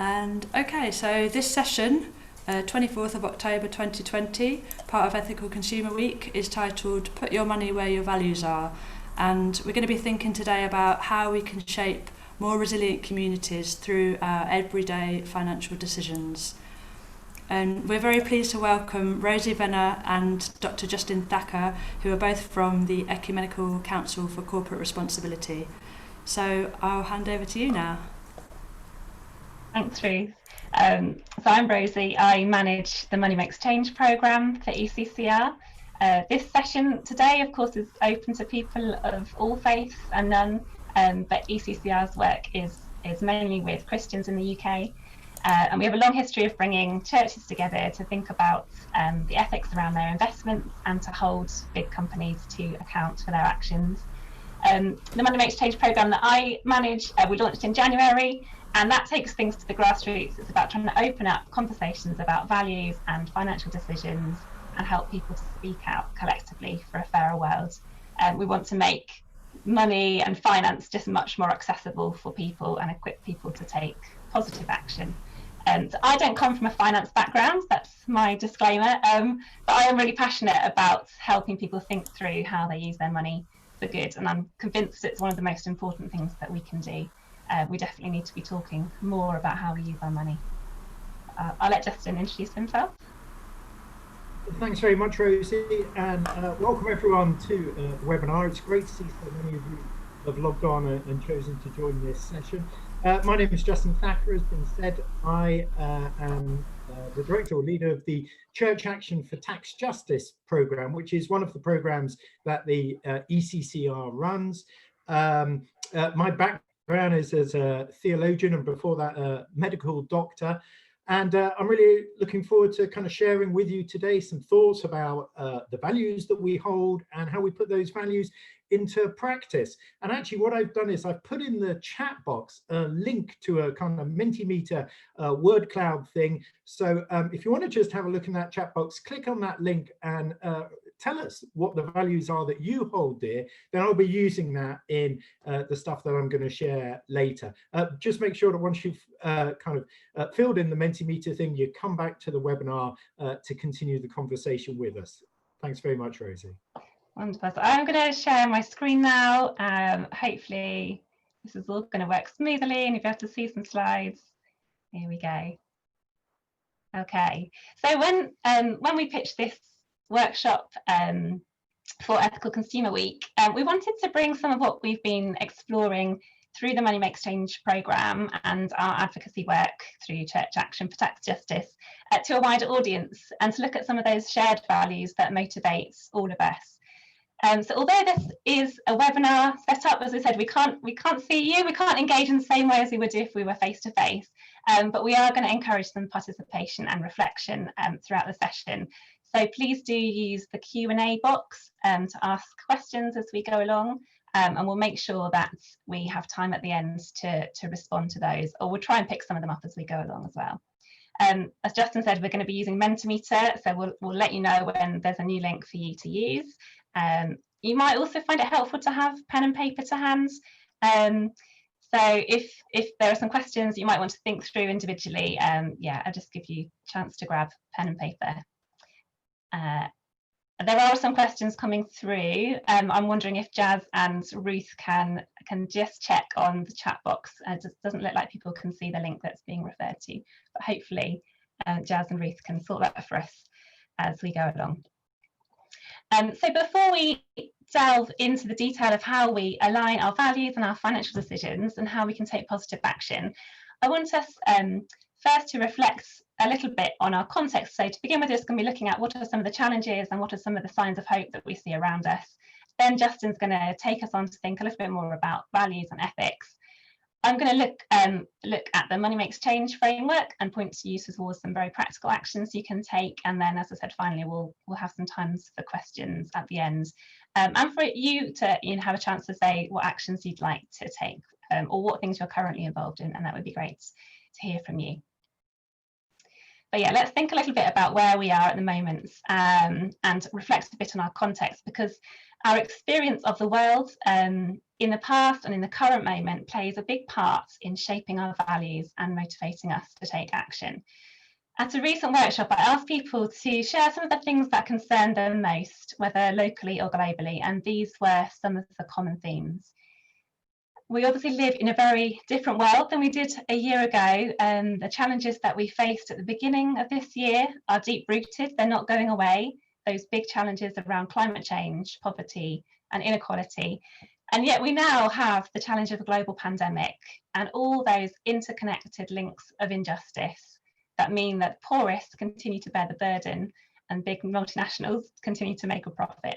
And okay, so this session, 24th of October 2020, part of Ethical Consumer Week, is titled Put Your Money Where Your Values Are. And we're going to be thinking today about how we can shape more resilient communities through our everyday financial decisions. And we're very pleased to welcome Rosie Venner and Dr. Justin Thacker, who are both from the Ecumenical Council for Corporate Responsibility. So I'll hand over to you now. Thanks, Ruth. So I'm Rosie. I manage the Money Makes Change programme for ECCR. This session today, of course, is open to people of all faiths and none, but ECCR's work is mainly with Christians in the UK. And we have a long history of bringing churches together to think about the ethics around their investments and to hold big companies to account for their actions. The Money Makes Change programme that I manage, we launched in January, and that takes things to the grassroots. It's about trying to open up conversations about values and financial decisions and help people to speak out collectively for a fairer world. We want to make money and finance just much more accessible for people and equip people to take positive action. So I don't come from a finance background, that's my disclaimer, but I am really passionate about helping people think through how they use their money for good, and I'm convinced it's one of the most important things that we can do. We definitely need to be talking more about how we use our money. I'll let Justin introduce himself. Thanks very much, Rosie, and welcome everyone to the webinar. It's great to see so many of you have logged on and chosen to join this session. My name is Justin Thacker. As been said, I am the director or leader of the Church Action for Tax Justice programme, which is one of the programmes that the ECCR runs. My background is as a theologian, and before that a medical doctor, and I'm really looking forward to kind of sharing with you today some thoughts about the values that we hold and how we put those values into practice. And actually what I've done is I've put in the chat box a link to a kind of Mentimeter word cloud thing. So if you want to just have a look in that chat box, click on that link and tell us what the values are that you hold dear. Then I'll be using that in the stuff that I'm going to share later. Just make sure that once you've filled in the Mentimeter thing, you come back to the webinar to continue the conversation with us. Thanks very much, Rosie. Wonderful. So I'm going to share my screen now. Hopefully this is all going to work smoothly and you'll be able to see some slides. Here we go. Okay, so when we pitched this workshop for Ethical Consumer Week, we wanted to bring some of what we've been exploring through the Money Makes Change programme and our advocacy work through Church Action for Tax Justice to a wider audience, and to look at some of those shared values that motivate all of us. So although this is a webinar set up, as I said, we can't see you, we can't engage in the same way as we would if we were face to face, but we are going to encourage some participation and reflection throughout the session. So please do use the Q&A box to ask questions as we go along, and we'll make sure that we have time at the end to respond to those, or we'll try and pick some of them up as we go along as well. As Justin said, we're going to be using Mentimeter, so we'll let you know when there's a new link for you to use. You might also find it helpful to have pen and paper to hand. So if there are some questions you might want to think through individually, yeah, I'll just give you a chance to grab pen and paper. There are some questions coming through. I'm wondering if Jazz and Ruth can just check on the chat box. It doesn't look like people can see the link that's being referred to, but hopefully Jazz and Ruth can sort that for us as we go along. So before we delve into the detail of how we align our values and our financial decisions and how we can take positive action, I want us first to reflect a little bit on our context. So to begin with, it's going to be looking at what are some of the challenges and what are some of the signs of hope that we see around us. Then Justin's going to take us on to think a little bit more about values and ethics. I'm going to look at the Money Makes Change framework and point to you towards some very practical actions you can take. And then, as I said, finally, we'll have some times for questions at the end, and for you to have a chance to say what actions you'd like to take, or what things you're currently involved in, and that would be great to hear from you. But yeah, let's think a little bit about where we are at the moment, and reflect a bit on our context, because our experience of the world in the past and in the current moment plays a big part in shaping our values and motivating us to take action. At a recent workshop, I asked people to share some of the things that concern them most, whether locally or globally, and these were some of the common themes. We obviously live in a very different world than we did a year ago, and the challenges that we faced at the beginning of this year are deep-rooted. They're not going away. Those big challenges around climate change, poverty, and inequality. And yet we now have the challenge of a global pandemic and all those interconnected links of injustice that mean that the poorest continue to bear the burden and big multinationals continue to make a profit.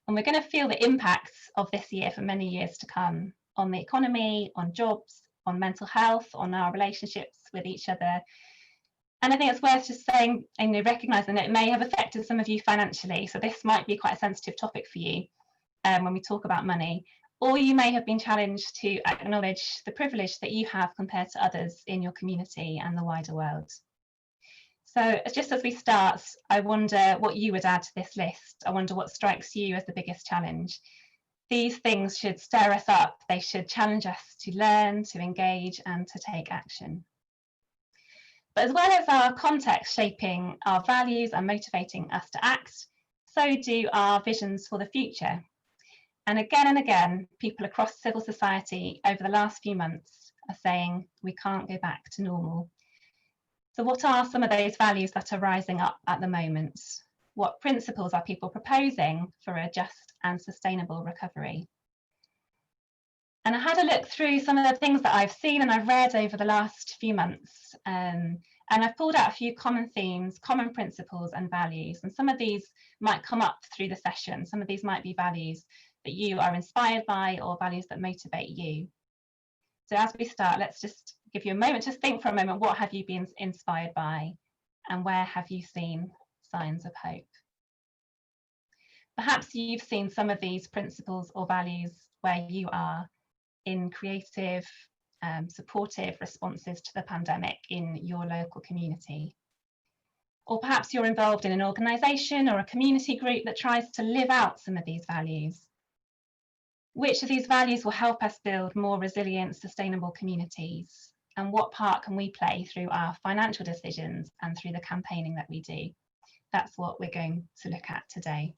And we're going to feel the impacts of this year for many years to come on the economy, on jobs, on mental health, on our relationships with each other. And I think it's worth just saying, recognising that it may have affected some of you financially. So this might be quite a sensitive topic for you when we talk about money. Or you may have been challenged to acknowledge the privilege that you have compared to others in your community and the wider world. So just as we start, I wonder what you would add to this list. I wonder what strikes you as the biggest challenge. These things should stir us up. They should challenge us to learn, to engage, and to take action. But as well as our context shaping our values and motivating us to act, so do our visions for the future. And again, people across civil society over the last few months are saying we can't go back to normal. So what are some of those values that are rising up at the moment? What principles are people proposing for a just and sustainable recovery? And I had a look through some of the things that I've seen and I've read over the last few months. And I've pulled out a few common themes, common principles and values. And some of these might come up through the session. Some of these might be values that you are inspired by or values that motivate you. So as we start, let's just give you a moment to think for a moment, what have you been inspired by and where have you seen signs of hope? Perhaps you've seen some of these principles or values where you are in creative, supportive responses to the pandemic in your local community. Or perhaps you're involved in an organisation or a community group that tries to live out some of these values. Which of these values will help us build more resilient, sustainable communities? And what part can we play through our financial decisions and through the campaigning that we do? That's what we're going to look at today.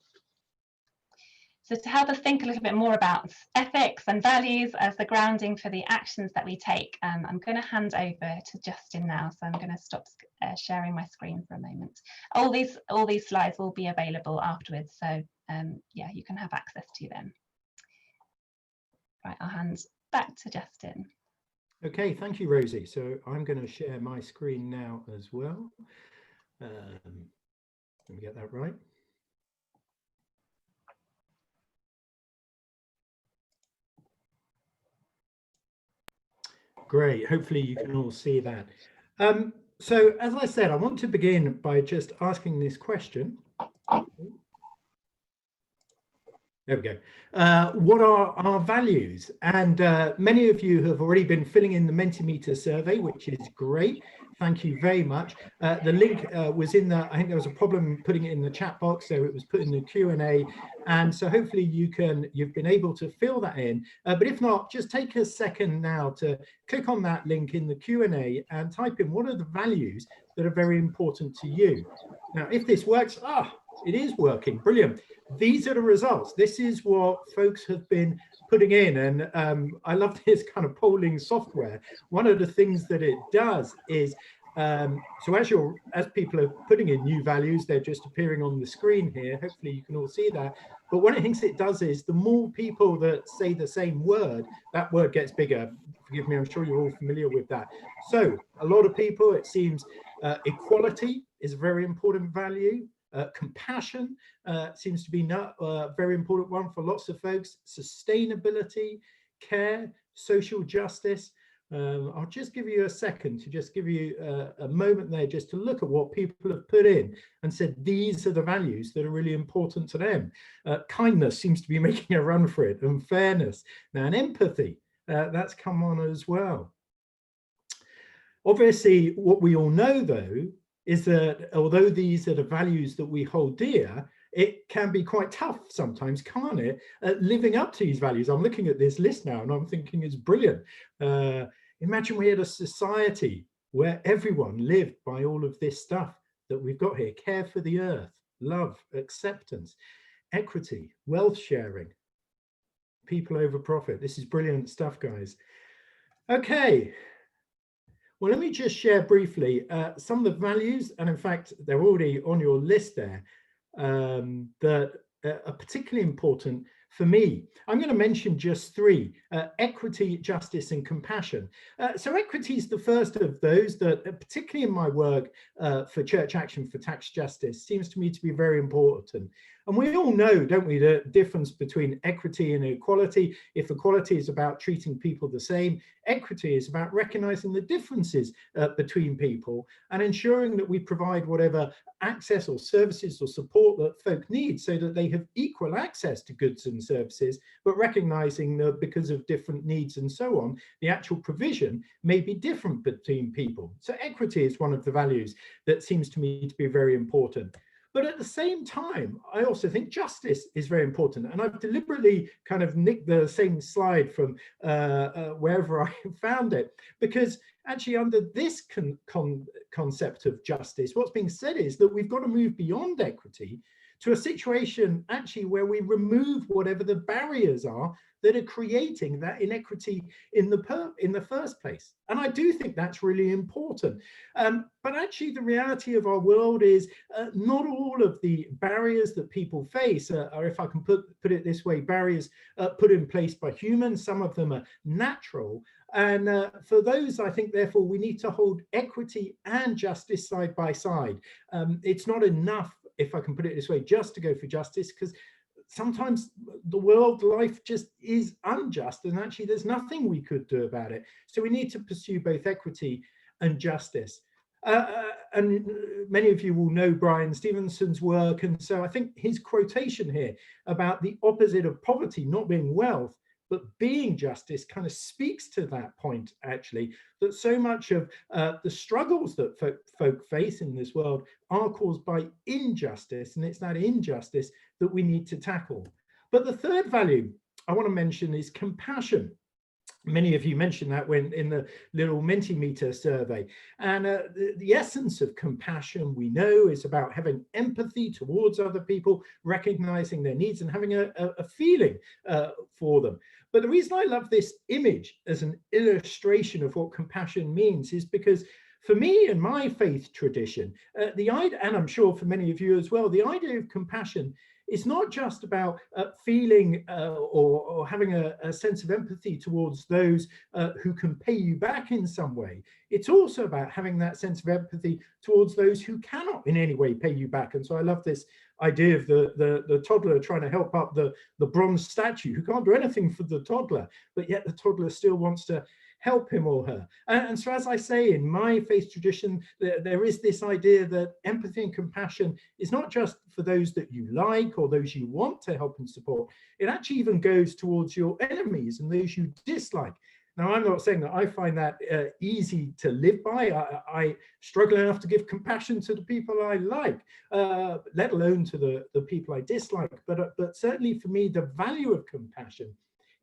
So to help us think a little bit more about ethics and values as the grounding for the actions that we take, I'm going to hand over to Justin now. So I'm going to stop sharing my screen for a moment. All these slides will be available afterwards. So yeah, you can have access to them. Right, I'll hand back to Justin. Okay, thank you, Rosie. So I'm going to share my screen now as well. Let me get that right. Great, hopefully you can all see that. So as I said, I want to begin by just asking this question. There we go. What are our values? And many of you have already been filling in the Mentimeter survey, which is great. Thank you very much. The link was in the, I think there was a problem putting it in the chat box, so it was put in the Q&A. And so hopefully you've been able to fill that in. But if not, just take a second now to click on that link in the Q&A and type in what are the values that are very important to you. Now, if this works, it is working, brilliant. These are the results. This is what folks have been putting in, and I love this kind of polling software. One of the things that it does is, so as people are putting in new values, they're just appearing on the screen here. Hopefully you can all see that. But one of the things it does is the more people that say the same word, that word gets bigger. Forgive me, I'm sure you're all familiar with that. So a lot of people, it seems, equality is a very important value. Compassion seems to be a very important one for lots of folks. Sustainability, care, social justice. I'll just give you a second to just give you a moment there just to look at what people have put in and said these are the values that are really important to them. Kindness seems to be making a run for it, and fairness. Now, and empathy, that's come on as well. Obviously, what we all know, though, is that although these are the values that we hold dear, it can be quite tough sometimes, can't it, living up to these values. I'm looking at this list now and I'm thinking it's brilliant. Imagine we had a society where everyone lived by all of this stuff that we've got here: care for the earth, love, acceptance, equity, wealth sharing, people over profit. This is brilliant stuff, guys. Okay. Well, let me just share briefly some of the values, and in fact, they're already on your list there, that are particularly important for me. I'm going to mention just three: equity, justice, and compassion. So equity is the first of those that, particularly in my work for Church Action for Tax Justice, seems to me to be very important. And we all know, don't we, the difference between equity and equality. If equality is about treating people the same, equity is about recognizing the differences between people and ensuring that we provide whatever access or services or support that folk need so that they have equal access to goods and services, but recognizing that because of different needs and so on, the actual provision may be different between people. So equity is one of the values that seems to me to be very important. But at the same time, I also think justice is very important. And I've deliberately kind of nicked the same slide from wherever I found it, because actually under this concept of justice, what's being said is that we've got to move beyond equity to a situation actually where we remove whatever the barriers are that are creating that inequity in the first place. And I do think that's really important. But actually the reality of our world is not all of the barriers that people face are, if I can put it this way, barriers put in place by humans. Some of them are natural. And for those, I think, therefore, we need to hold equity and justice side by side. It's not enough, if I can put it this way, just to go for justice, because sometimes the world life just is unjust and actually there's nothing we could do about it. So we need to pursue both equity and justice. And many of you will know Brian Stevenson's work. And so I think his quotation here about the opposite of poverty not being wealth, but being justice, kind of speaks to that point, actually, that so much of the struggles that folk face in this world are caused by injustice, and it's that injustice that we need to tackle. But the third value I want to mention is compassion. Many of you mentioned that when in the little Mentimeter survey. And the essence of compassion, we know, is about having empathy towards other people, recognizing their needs and having a feeling for them. But the reason I love this image as an illustration of what compassion means is because for me and my faith tradition, the idea, and I'm sure for many of you as well, the idea of compassion is not just about feeling or having a sense of empathy towards those who can pay you back in some way. It's also about having that sense of empathy towards those who cannot in any way pay you back. And so I love this idea of the toddler trying to help up the bronze statue who can't do anything for the toddler, but yet the toddler still wants to help him or her. And so, as I say, in my faith tradition, there is this idea that empathy and compassion is not just for those that you like or those you want to help and support. It actually even goes towards your enemies and those you dislike. Now, I'm not saying that I find that easy to live by. I struggle enough to give compassion to the people I like, let alone to the people I dislike. But certainly for me, the value of compassion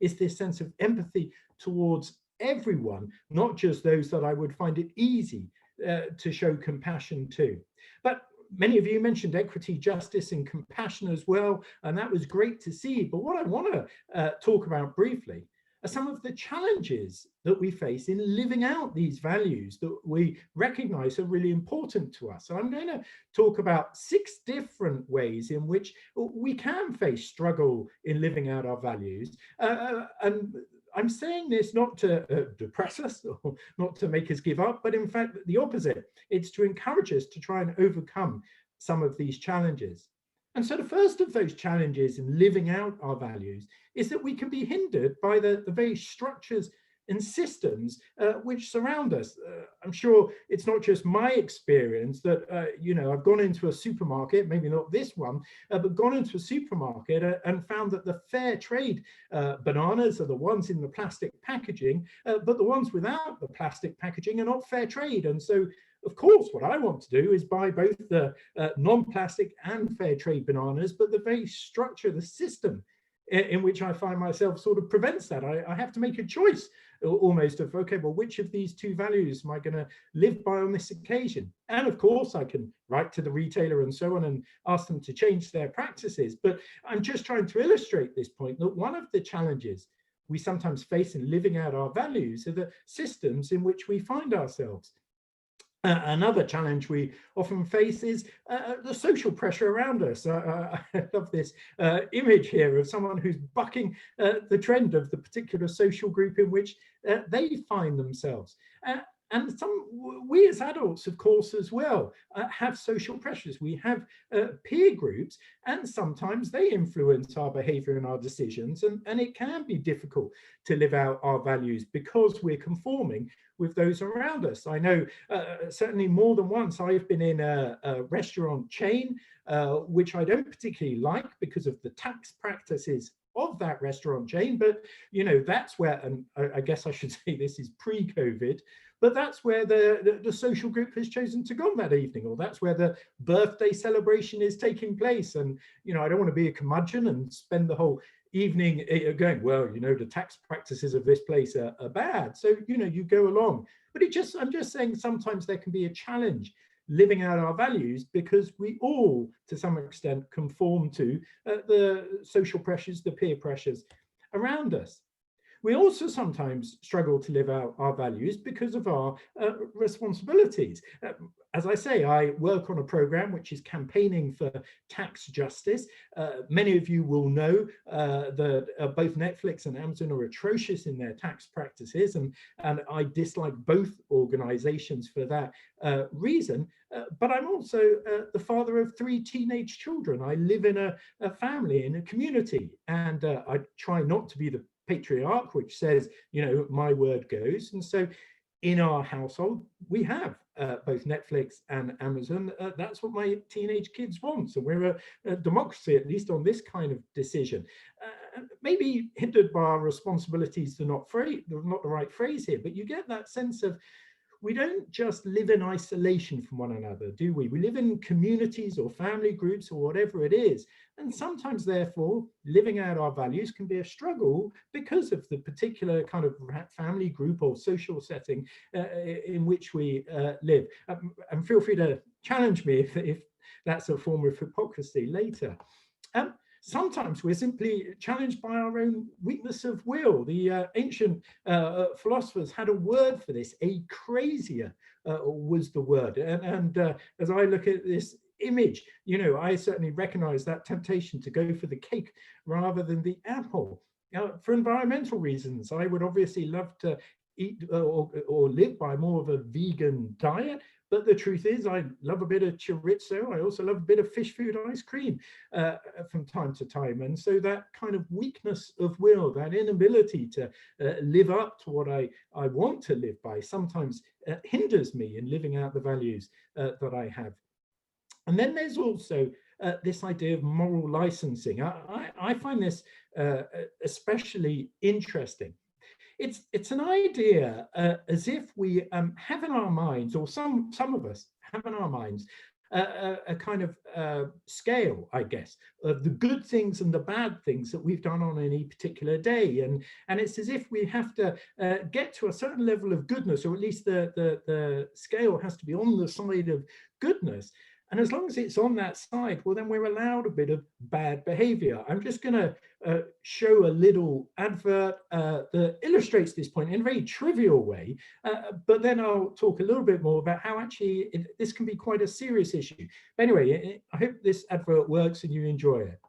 is this sense of empathy towards everyone, not just those that I would find it easy to show compassion to. But many of you mentioned equity, justice, and compassion as well, and that was great to see. But what I want to talk about briefly are some of the challenges that we face in living out these values that we recognize are really important to us. So I'm going to talk about 6 different ways in which we can face struggle in living out our values. And I'm saying this not to depress us or not to make us give up, but in fact, the opposite. It's to encourage us to try and overcome some of these challenges. And so the first of those challenges in living out our values is that we can be hindered by the very structures and systems which surround us. I'm sure it's not just my experience that, you know, I've gone into a supermarket, maybe not this one, but gone into a supermarket and found that the fair trade bananas are the ones in the plastic packaging, but the ones without the plastic packaging are not fair trade. And so, of course, what I want to do is buy both the non-plastic and fair trade bananas, but the very structure, the system in which I find myself sort of prevents that. I have to make a choice almost of, okay, well, which of these two values am I going to live by on this occasion? And of course, I can write to the retailer and so on and ask them to change their practices. But I'm just trying to illustrate this point that one of the challenges we sometimes face in living out our values are the systems in which we find ourselves. Another challenge we often face is the social pressure around us. I love this image here of someone who's bucking the trend of the particular social group in which they find themselves. And we as adults, of course, as well, have social pressures. We have peer groups, and sometimes they influence our behavior and our decisions. And it can be difficult to live out our values because we're conforming with those around us. I know certainly more than once I've been in a restaurant chain, which I don't particularly like because of the tax practices of that restaurant chain. But, you know, that's where, and I guess I should say this is pre-COVID, but that's where the social group has chosen to go that evening, or that's where the birthday celebration is taking place. And, you know, I don't want to be a curmudgeon and spend the whole evening going, well, you know, the tax practices of this place are bad. So, you know, you go along. But I'm just saying sometimes there can be a challenge living out our values because we all, to some extent, conform to the social pressures, the peer pressures around us. We also sometimes struggle to live out our values because of our responsibilities. As I say, I work on a program which is campaigning for tax justice. Many of you will know that both Netflix and Amazon are atrocious in their tax practices, and I dislike both organizations for that reason. But I'm also the father of 3 teenage children. I live in a family, in a community, and I try not to be the patriarch, which says, you know, my word goes. And so in our household, we have both Netflix and Amazon. That's what my teenage kids want. So we're a democracy, at least on this kind of decision. Maybe hindered by our responsibilities, not the right phrase here, but you get that sense of we don't just live in isolation from one another, do we? We live in communities or family groups or whatever it is. And sometimes, therefore, living out our values can be a struggle because of the particular kind of family group or social setting in which we live. And feel free to challenge me if that's a form of hypocrisy later. Sometimes we're simply challenged by our own weakness of will. The ancient philosophers had a word for this, acrasia was the word. And as I look at this image, you know, I certainly recognize that temptation to go for the cake rather than the apple. For environmental reasons, I would obviously love to eat or live by more of a vegan diet. But the truth is, I love a bit of chorizo. I also love a bit of fish food ice cream from time to time. And so that kind of weakness of will, that inability to live up to what I want to live by, sometimes hinders me in living out the values that I have. And then there's also this idea of moral licensing. I find this especially interesting. It's an idea as if we have in our minds, or some of us have in our minds, a kind of scale, I guess, of the good things and the bad things that we've done on any particular day. And it's as if we have to get to a certain level of goodness, or at least the scale has to be on the side of goodness. And as long as it's on that side, well, then we're allowed a bit of bad behavior. I'm just going to show a little advert that illustrates this point in a very trivial way, but then I'll talk a little bit more about how actually this can be quite a serious issue. But anyway, I hope this advert works and you enjoy it.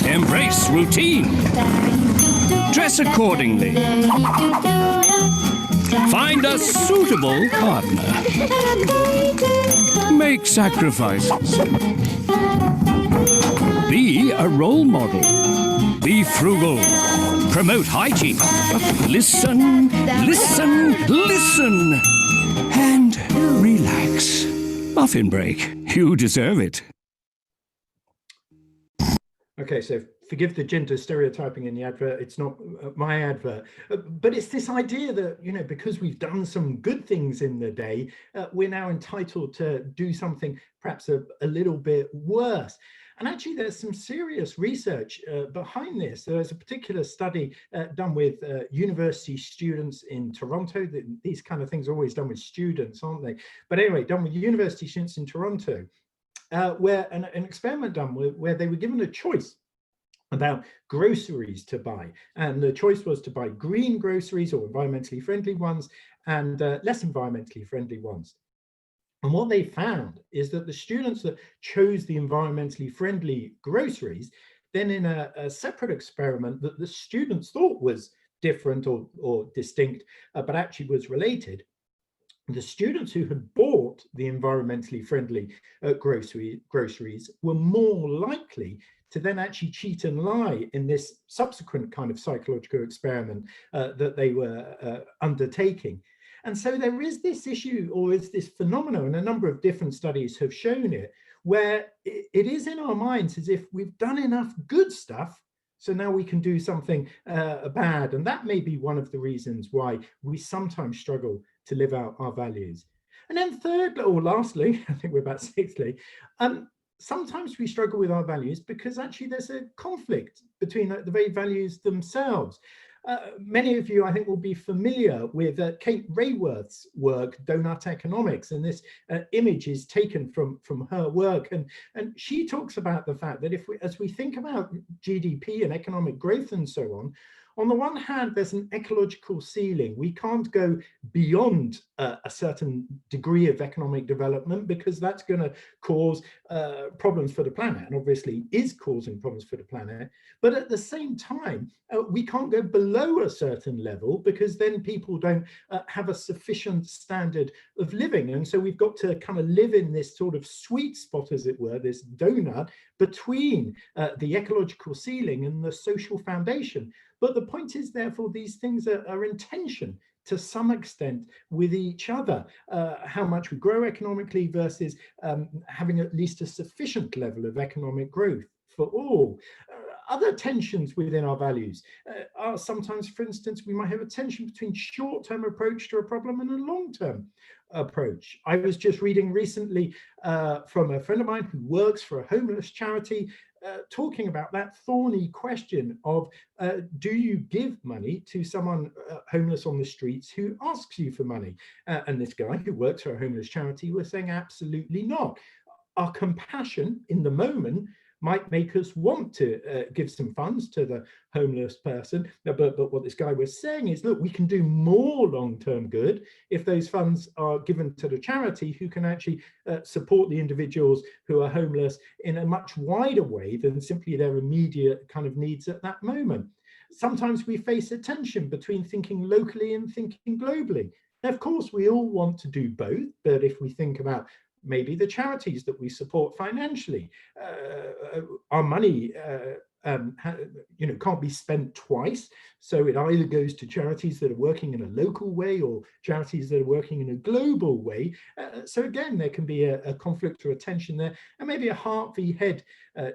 Embrace routine. Dress accordingly. Find a suitable partner. Make sacrifices. Be a role model. Be frugal. Promote hygiene. Listen, listen, listen. And relax. Muffin break. You deserve it. Okay, so forgive the gender stereotyping in the advert. It's not my advert, but it's this idea that, you know, because we've done some good things in the day, we're now entitled to do something perhaps a little bit worse. And actually, there's some serious research behind this. There's a particular study done with university students in Toronto. These kind of things are always done with students, aren't they? But anyway, done with university students in Toronto, where an experiment done where they were given a choice about groceries to buy, and the choice was to buy green groceries or environmentally friendly ones and less environmentally friendly ones. And what they found is that the students that chose the environmentally friendly groceries, then in a separate experiment that the students thought was different or distinct, but actually was related, the students who had bought the environmentally friendly groceries were more likely to then actually cheat and lie in this subsequent kind of psychological experiment that they were undertaking. And so there is this issue, or is this phenomenon, and a number of different studies have shown it, where it is in our minds as if we've done enough good stuff, so now we can do something bad. And that may be one of the reasons why we sometimes struggle to live out our values. And then third, or lastly, I think we're about sixthly, sometimes we struggle with our values because actually there's a conflict between the very values themselves. Many of you, I think, will be familiar with Kate Raworth's work, Donut Economics, and this image is taken from her work. And she talks about the fact that as we think about GDP and economic growth and so on the one hand, there's an ecological ceiling. We can't go beyond a certain degree of economic development because that's going to cause problems for the planet, and obviously is causing problems for the planet. But at the same time, we can't go below a certain level because then people don't have a sufficient standard of living. And so we've got to kind of live in this sort of sweet spot, as it were, this donut between the ecological ceiling and the social foundation. But the point is, therefore, these things are in tension to some extent with each other. How much we grow economically versus having at least a sufficient level of economic growth for all. Other tensions within our values are sometimes, for instance, we might have a tension between short-term approach to a problem and a long-term approach. I was just reading recently from a friend of mine who works for a homeless charity, talking about that thorny question of do you give money to someone homeless on the streets who asks you for money? And this guy who works for a homeless charity was saying absolutely not. Our compassion in the moment might make us want to give some funds to the homeless person. But what this guy was saying is, look, we can do more long-term good if those funds are given to the charity who can actually support the individuals who are homeless in a much wider way than simply their immediate kind of needs at that moment. Sometimes we face a tension between thinking locally and thinking globally. Now, of course, we all want to do both, but if we think about maybe the charities that we support financially, our money can't be spent twice. So it either goes to charities that are working in a local way or charities that are working in a global way. So again, there can be a conflict or a tension there, and maybe a heart v head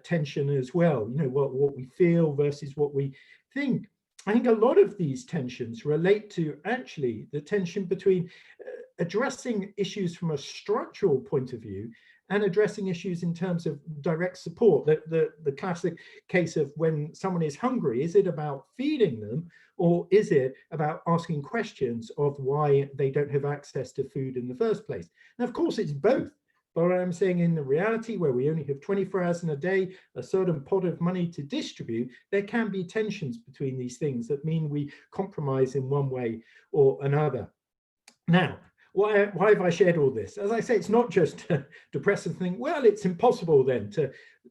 tension as well. You know, what we feel versus what we think. I think a lot of these tensions relate to actually the tension between addressing issues from a structural point of view and addressing issues in terms of direct support. The classic case of when someone is hungry, is it about feeding them or is it about asking questions of why they don't have access to food in the first place? Now, of course, it's both. But I'm saying in the reality where we only have 24 hours in a day, a certain pot of money to distribute, there can be tensions between these things that mean we compromise in one way or another. Now, why have I shared all this? As I say, it's not just to depress and think, well, it's impossible then to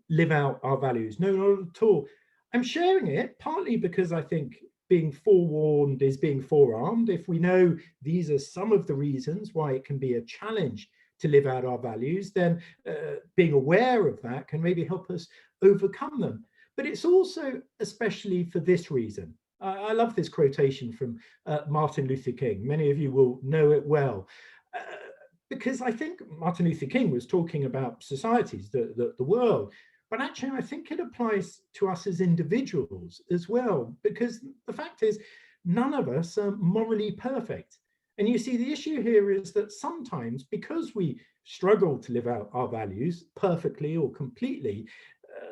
live out our values. No, not at all. I'm sharing it partly because I think being forewarned is being forearmed. If we know these are some of the reasons why it can be a challenge to live out our values, then being aware of that can maybe help us overcome them. But it's also especially for this reason. I love this quotation from Martin Luther King. Many of you will know it well. Because I think Martin Luther King was talking about societies, the world, but actually I think it applies to us as individuals as well, because the fact is none of us are morally perfect. And you see, the issue here is that sometimes, because we struggle to live out our values perfectly or completely,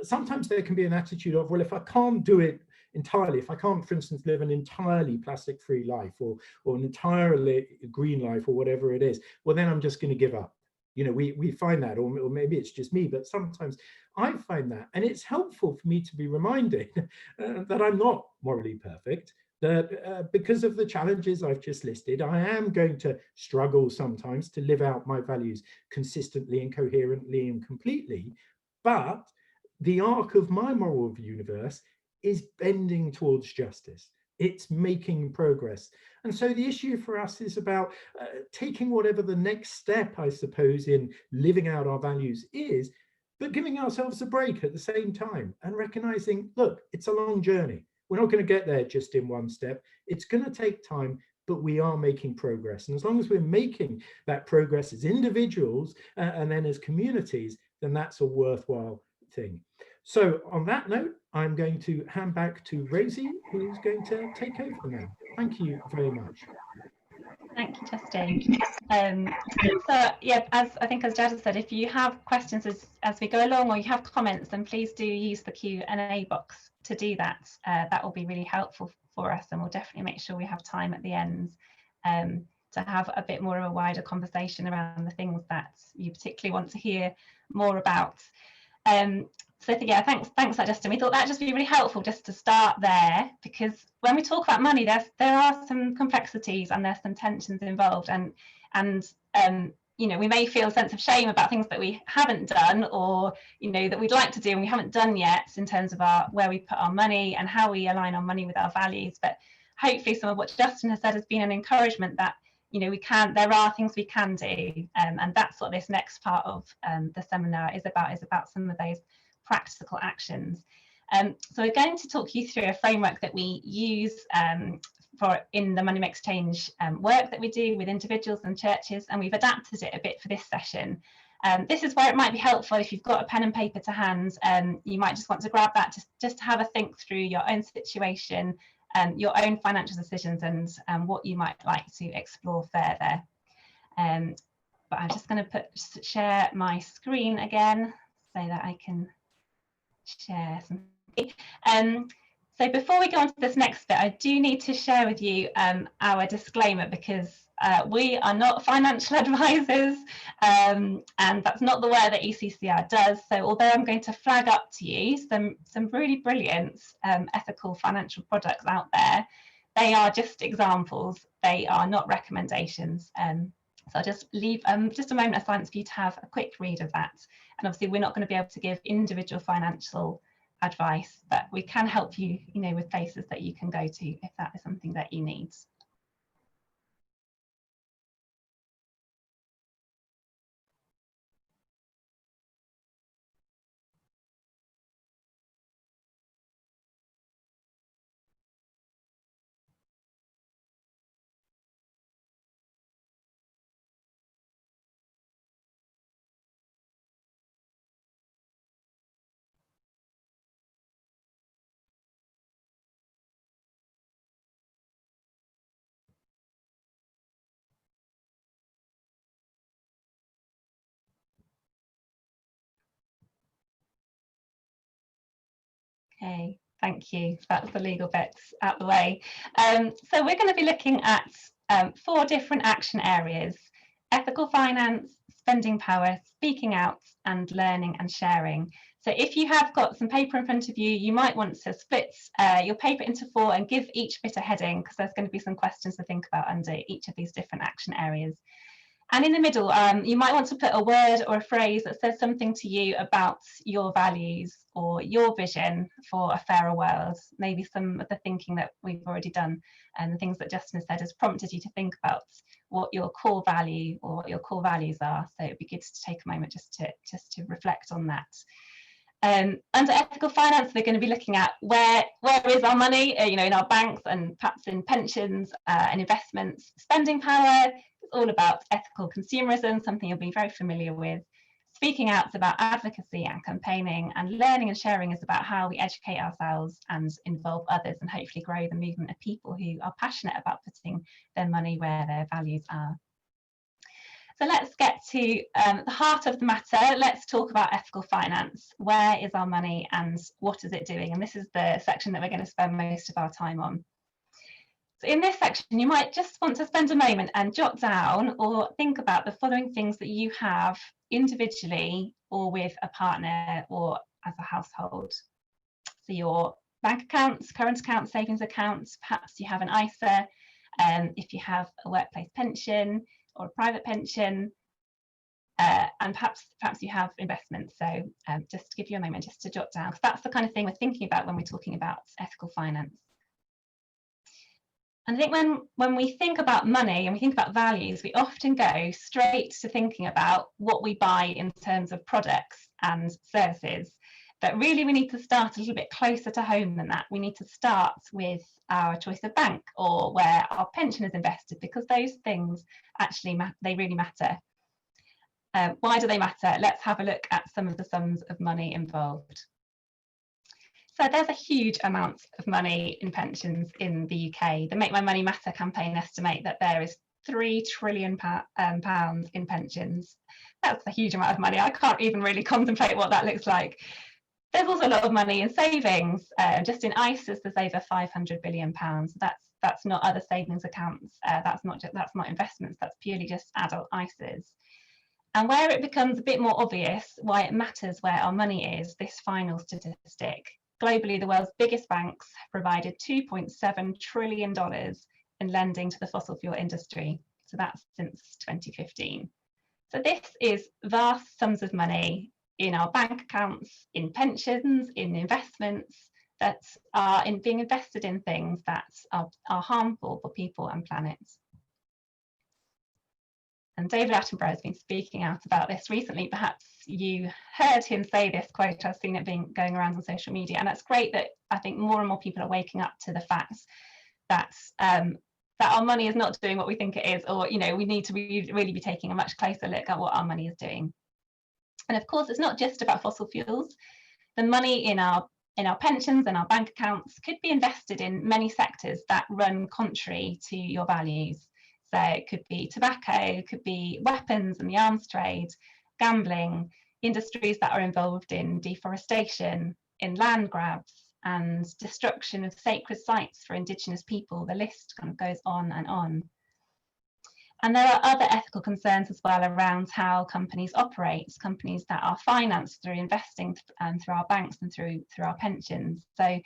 sometimes there can be an attitude of, well, if I can't do it entirely, if I can't, for instance, live an entirely plastic-free life or an entirely green life or whatever it is, well, then I'm just going to give up. You know, we find that, or maybe it's just me, but sometimes I find that, and it's helpful for me to be reminded that I'm not morally perfect, that because of the challenges I've just listed, I am going to struggle sometimes to live out my values consistently and coherently and completely, but the arc of my moral universe is bending towards justice. It's making progress. And so the issue for us is about taking whatever the next step, I suppose, in living out our values is, but giving ourselves a break at the same time and recognizing, look, it's a long journey. We're not going to get there just in one step. It's going to take time, but we are making progress. And as long as we're making that progress as individuals and then as communities, then that's a worthwhile thing. So on that note, I'm going to hand back to Rosie, who's going to take over now. Thank you very much. Thank you, Justin. So yeah, as Jada said, if you have questions as we go along, or you have comments, then please do use the Q&A box to do that. That will be really helpful for us, and we'll definitely make sure we have time at the end to have a bit more of a wider conversation around the things that you particularly want to hear more about. So yeah, thanks Justin. We thought that'd just be really helpful just to start there, because when we talk about money, there are some complexities and there's some tensions involved, and you know, we may feel a sense of shame about things that we haven't done, or you know, that we'd like to do and we haven't done yet, in terms of where we put our money and how we align our money with our values. But hopefully some of what Justin has said has been an encouragement that, you know, there are things we can do, and that's what this next part of the seminar is about some of those practical actions. So we're going to talk you through a framework that we use in the Money Makes Change work that we do with individuals and churches, and we've adapted it a bit for this session. This is where it might be helpful if you've got a pen and paper to hand. You might just want to grab that just to have a think through your own situation, your own financial decisions, and what you might like to explore further. But I'm just going to share my screen again so that I can share something. So before we go on to this next bit, I do need to share with you our disclaimer, because we are not financial advisors, and that's not the work that ECCR does. So although I'm going to flag up to you some really brilliant ethical financial products out there, they are just examples. They are not recommendations. So I'll just leave just a moment of silence for you to have a quick read of that. And obviously we're not going to be able to give individual financial advice, but we can help you, you know, with places that you can go to if that is something that you need. Okay, thank you. That's the legal bits out the way. So we're going to be looking at 4 different action areas: ethical finance, spending power, speaking out, and learning and sharing. So if you have got some paper in front of you, you might want to split your paper into 4 and give each bit a heading, because there's going to be some questions to think about under each of these different action areas. And in the middle, you might want to put a word or a phrase that says something to you about your values or your vision for a fairer world. Maybe some of the thinking that we've already done and the things that Justin has said has prompted you to think about what your core value or what your core values are. So it'd be good to take a moment just to reflect on that. Under ethical finance, we're going to be looking at where is our money, in our banks and perhaps in pensions and investments. Spending power is all about ethical consumerism, something you'll be very familiar with. Speaking out is about advocacy and campaigning, and learning and sharing is about how we educate ourselves and involve others and hopefully grow the movement of people who are passionate about putting their money where their values are. So let's get to the heart of the matter. Let's talk about ethical finance. Where is our money and what is it doing? And this is the section that we're going to spend most of our time on. So in this section, you might just want to spend a moment and jot down or think about the following things that you have individually or with a partner or as a household. So your bank accounts, current accounts, savings accounts, perhaps you have an ISA, if you have a workplace pension, or a private pension, and perhaps you have investments. So just to give you a moment just to jot down, because that's the kind of thing we're thinking about when we're talking about ethical finance. And I think when we think about money and we think about values, we often go straight to thinking about what we buy in terms of products and services. But really, we need to start a little bit closer to home than that. We need to start with our choice of bank or where our pension is invested, because those things actually they really matter. Why do they matter? Let's have a look at some of the sums of money involved. So there's a huge amount of money in pensions in the UK. The Make My Money Matter campaign estimate that there is £3 trillion in pensions. That's a huge amount of money. I can't even really contemplate what that looks like. There's also a lot of money in savings. Just in ISAs, there's over £500 billion. That's not other savings accounts. That's not investments. That's purely just adult ISAs. And where it becomes a bit more obvious why it matters where our money is, this final statistic. Globally, the world's biggest banks have provided $2.7 trillion in lending to the fossil fuel industry. So that's since 2015. So this is vast sums of money in our bank accounts, in pensions, in investments that are being invested in things that are harmful for people and planet. And David Attenborough has been speaking out about this recently. Perhaps you heard him say this quote. I've seen it going around on social media, and that's great that I think more and more people are waking up to the fact that that our money is not doing what we think it is, or we need to really be taking a much closer look at what our money is doing. And of course, it's not just about fossil fuels. The money in our pensions and our bank accounts could be invested in many sectors that run contrary to your values. So it could be tobacco, it could be weapons and the arms trade, gambling, industries that are involved in deforestation, in land grabs and destruction of sacred sites for Indigenous people. The list kind of goes on and on. And there are other ethical concerns as well around how companies operate, companies that are financed through investing through our banks and through our pensions. So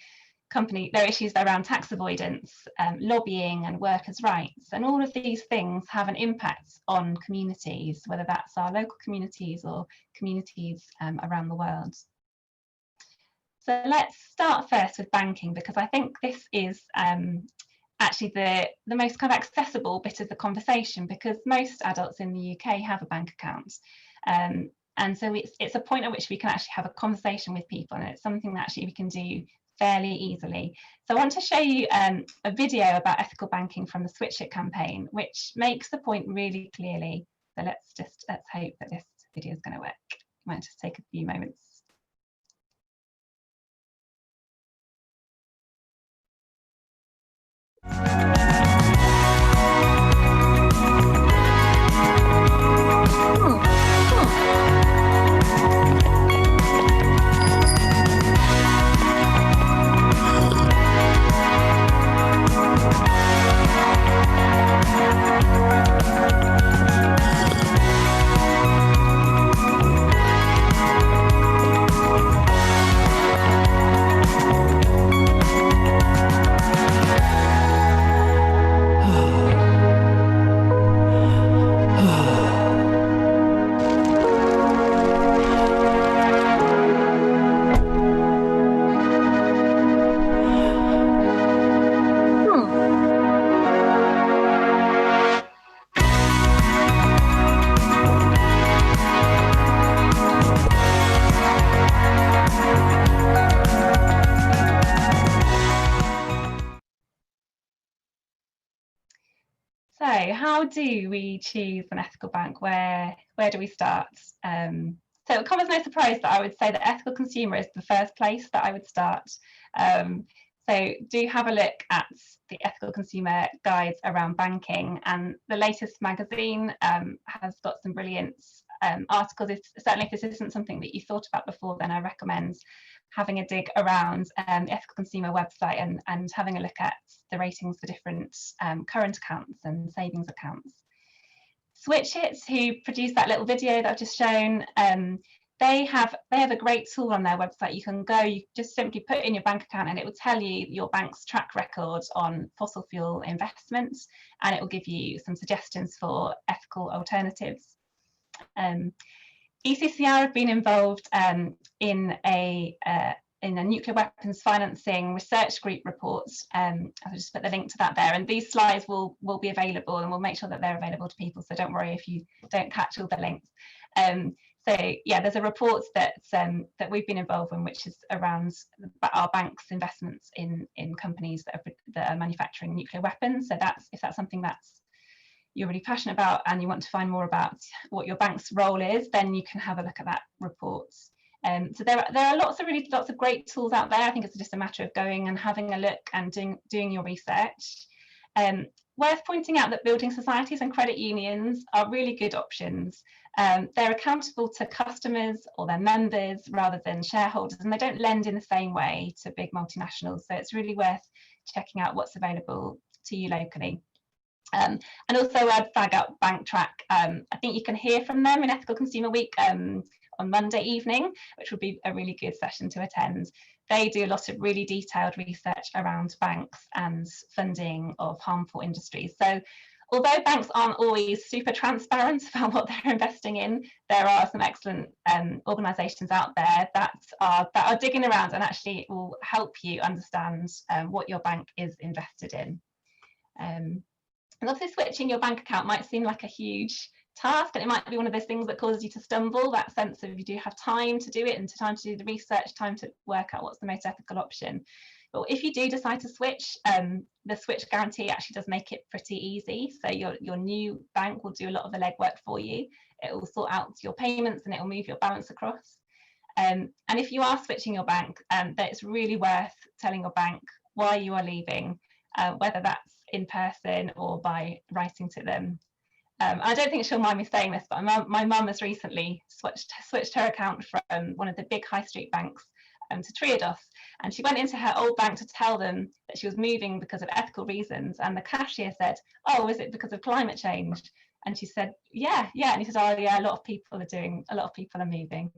there are issues around tax avoidance, lobbying and workers' rights. And all of these things have an impact on communities, whether that's our local communities or communities around the world. So let's start first with banking, because I think this is actually the most kind of accessible bit of the conversation, because most adults in the UK have a bank account. And so it's a point at which we can actually have a conversation with people, and it's something that actually we can do fairly easily. So I want to show you a video about ethical banking from the Switch It campaign, which makes the point really clearly. So let's hope that this video is going to work. It might just take a few moments. So how do we choose an ethical bank? Where do we start? So it comes as no surprise that I would say that ethical consumer is the first place that I would start. So do have a look at the ethical consumer guides around banking, and the latest magazine has got some brilliant articles. Certainly if this isn't something that you thought about before, then I recommend having a dig around the ethical consumer website and having a look at the ratings for different current accounts and savings accounts. Switch It, who produced that little video that I've just shown, they have a great tool on their website. You can go, you just simply put in your bank account and it will tell you your bank's track record on fossil fuel investments, and it will give you some suggestions for ethical alternatives. ECCR have been involved in a nuclear weapons financing research group report. I'll just put the link to that there, and these slides will be available, and we'll make sure that they're available to people, so don't worry if you don't catch all the links. So yeah, there's a report that we've been involved in, which is around our bank's investments in companies that are manufacturing nuclear weapons. So if that's something that's you're really passionate about and you want to find more about what your bank's role is, then you can have a look at that report. So there are lots of great tools out there. I think it's just a matter of going and having a look and doing your research. Worth pointing out that building societies and credit unions are really good options. They're accountable to customers or their members rather than shareholders, and they don't lend in the same way to big multinationals. So it's really worth checking out what's available to you locally. And also I'd flag up BankTrack. I think you can hear from them in Ethical Consumer Week on Monday evening, which would be a really good session to attend. They do a lot of really detailed research around banks and funding of harmful industries. So although banks aren't always super transparent about what they're investing in, there are some excellent organisations out there that are digging around and actually will help you understand what your bank is invested in. And obviously switching your bank account might seem like a huge task, and it might be one of those things that causes you to stumble, that sense of you do have time to do it and time to do the research, time to work out what's the most ethical option. But if you do decide to switch, the switch guarantee actually does make it pretty easy. So your new bank will do a lot of the legwork for you. It will sort out your payments and it will move your balance across. And if you are switching your bank, then it's really worth telling your bank why you are leaving, whether that's in person or by writing to them. I don't think she'll mind me saying this, but my mum has recently switched her account from one of the big high street banks to Triodos, and she went into her old bank to tell them that she was moving because of ethical reasons, and the cashier said, "Oh, is it because of climate change?" And she said, yeah, and he said, "Oh yeah, a lot of people are moving."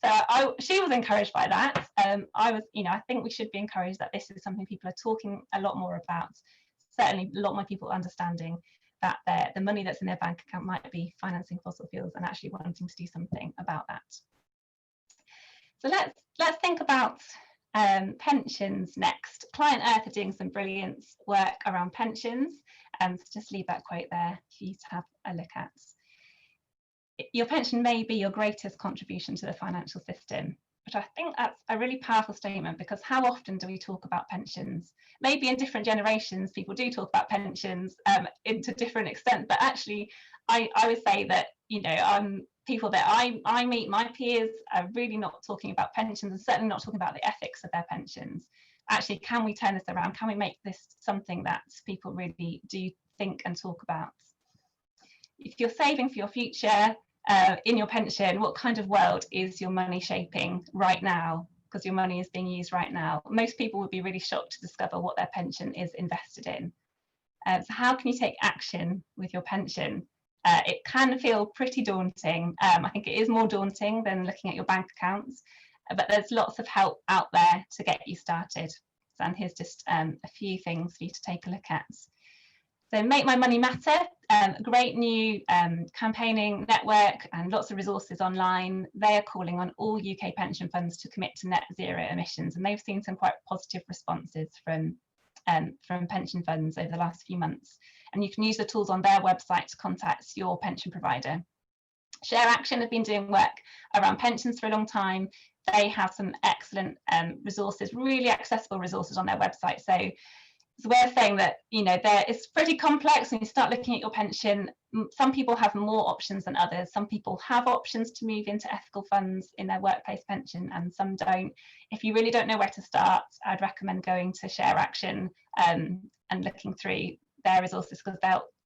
So she was encouraged by that. I think we should be encouraged that this is something people are talking a lot more about. Certainly a lot more people understanding that the money that's in their bank account might be financing fossil fuels and actually wanting to do something about that. So let's think about pensions next. Client Earth are doing some brilliant work around pensions, and just leave that quote there for you to have a look at. Your pension may be your greatest contribution to the financial system, which I think that's a really powerful statement, because how often do we talk about pensions? Maybe in different generations people do talk about pensions to different extents, but actually I would say that people that I meet, my peers, are really not talking about pensions, and certainly not talking about the ethics of their pensions. Actually, can we turn this around? Can we make this something that people really do think and talk about? If you're saving for your future in your pension, what kind of world is your money shaping right now? Because your money is being used right now. Most people would be really shocked to discover what their pension is invested in. So how can you take action with your pension? It can feel pretty daunting. I think it is more daunting than looking at your bank accounts, but there's lots of help out there to get you started. And here's just a few things for you to take a look at. So Make My Money Matter, a great new campaigning network and lots of resources online. They are calling on all UK pension funds to commit to net zero emissions, and they've seen some quite positive responses from pension funds over the last few months. And you can use the tools on their website to contact your pension provider. Share Action have been doing work around pensions for a long time. They have some excellent resources, really accessible resources on their website. So it's worth saying that, you know, it's pretty complex when you start looking at your pension. Some people have more options than others. Some people have options to move into ethical funds in their workplace pension, and some don't. If you really don't know where to start, I'd recommend going to Share Action and looking through their resources, because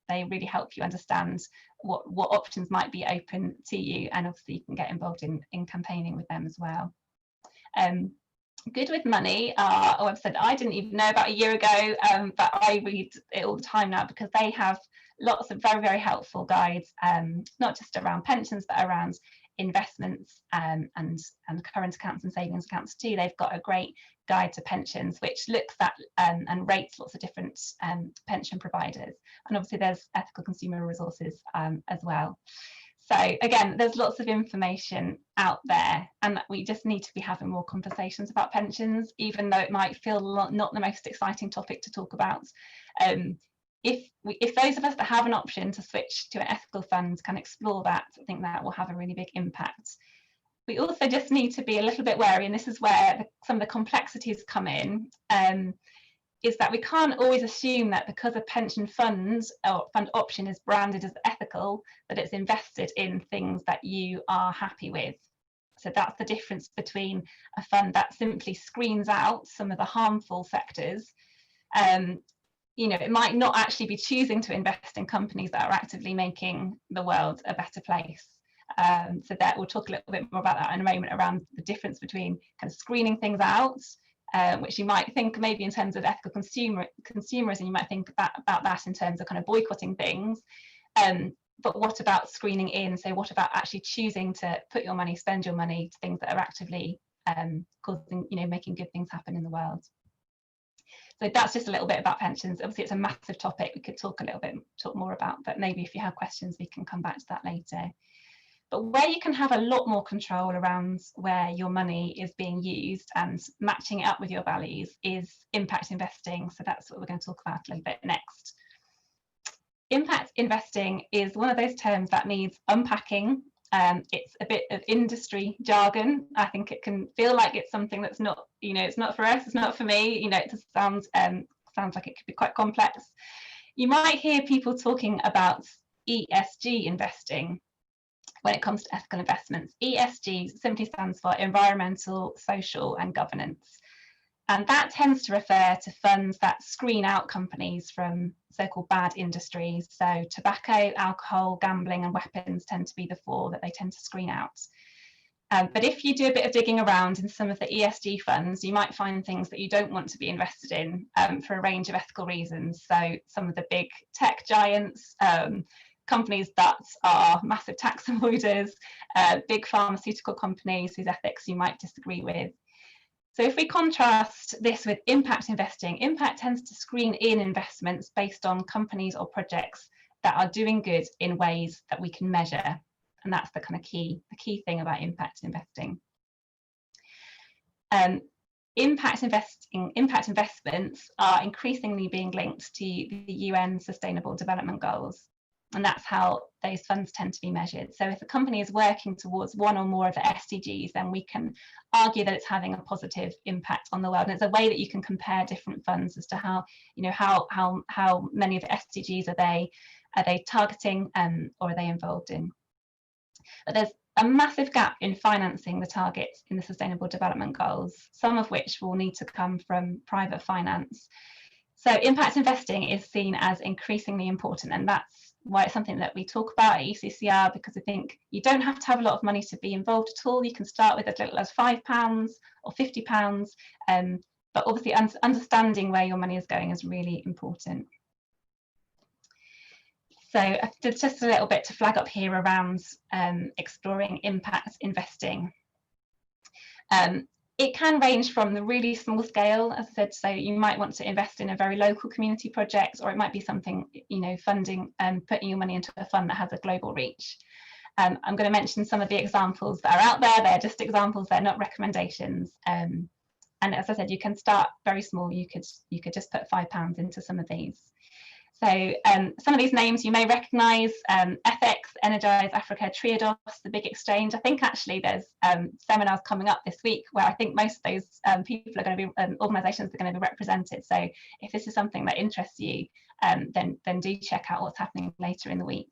they really help you understand what options might be open to you, and obviously you can get involved in campaigning with them as well. Good with Money, a website I didn't even know about a year ago, but I read it all the time now, because they have lots of very, very helpful guides, not just around pensions, but around investments and current accounts and savings accounts too. They've got a great guide to pensions, which looks at and rates lots of different pension providers. And obviously there's ethical consumer resources as well. So again, there's lots of information out there, and we just need to be having more conversations about pensions, even though it might feel not the most exciting topic to talk about. If those of us that have an option to switch to an ethical fund can explore that, I think that will have a really big impact. We also just need to be a little bit wary, and this is where some of the complexities come in, is that we can't always assume that because a pension fund or fund option is branded as ethical, that it's invested in things that you are happy with. So that's the difference between a fund that simply screens out some of the harmful sectors. You know, it might not actually be choosing to invest in companies that are actively making the world a better place. So that we'll talk a little bit more about that in a moment, around the difference between kind of screening things out, which you might think maybe in terms of ethical consumerism, you might think about that in terms of kind of boycotting things. But what about screening in? So what about actually choosing to put your money, spend your money to things that are actively causing, you know, making good things happen in the world? So that's just a little bit about pensions. Obviously, it's a massive topic we could talk more about, but maybe if you have questions, we can come back to that later. But where you can have a lot more control around where your money is being used and matching it up with your values is impact investing. So that's what we're going to talk about a little bit next. Impact investing is one of those terms that needs unpacking. It's a bit of industry jargon. I think it can feel like it's something that's not, you know, it's not for us, it's not for me. You know, it just sounds like it could be quite complex. You might hear people talking about ESG investing when it comes to ethical investments. ESG simply stands for environmental, social, and governance. And that tends to refer to funds that screen out companies from so-called bad industries. So tobacco, alcohol, gambling, and weapons tend to be the four that they tend to screen out. But if you do a bit of digging around in some of the ESG funds, you might find things that you don't want to be invested in for a range of ethical reasons. So some of the big tech giants, companies that are massive tax avoiders, big pharmaceutical companies whose ethics you might disagree with. So if we contrast this with impact investing, impact tends to screen in investments based on companies or projects that are doing good in ways that we can measure. And that's the kind of key thing about impact investing. Impact investments are increasingly being linked to the UN Sustainable Development Goals. And that's how those funds tend to be measured. So if a company is working towards one or more of the SDGs, then we can argue that it's having a positive impact on the world. And it's a way that you can compare different funds as to how, you know, how many of the SDGs are they targeting or are they involved in. But there's a massive gap in financing the targets in the Sustainable Development Goals, some of which will need to come from private finance. So impact investing is seen as increasingly important, and that's why it's something that we talk about at ECCR, because I think you don't have to have a lot of money to be involved at all. You can start with as little as £5 or £50, but obviously understanding where your money is going is really important. So there's just a little bit to flag up here around exploring impact investing. It can range from the really small scale, as I said, so you might want to invest in a very local community project, or it might be something, you know, funding and putting your money into a fund that has a global reach. I'm going to mention some of the examples that are out there. They're just examples, they're not recommendations. And as I said, you can start very small. You could just put £5 into some of these. So some of these names you may recognise: FX, Energize Africa, Triodos, the big exchange. I think actually there's seminars coming up this week where I think most of those people are going to be, organisations are going to be represented. So if this is something that interests you, then do check out what's happening later in the week.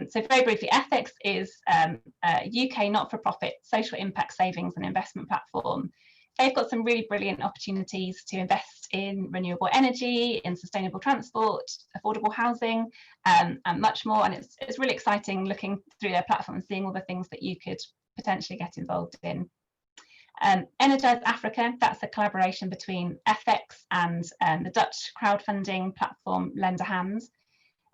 So very briefly, FX is a UK not-for-profit social impact savings and investment platform. They've got some really brilliant opportunities to invest in renewable energy, in sustainable transport, affordable housing, and much more. And it's really exciting looking through their platform and seeing all the things that you could potentially get involved in. Energize Africa, that's a collaboration between FX and the Dutch crowdfunding platform Lend a Hand.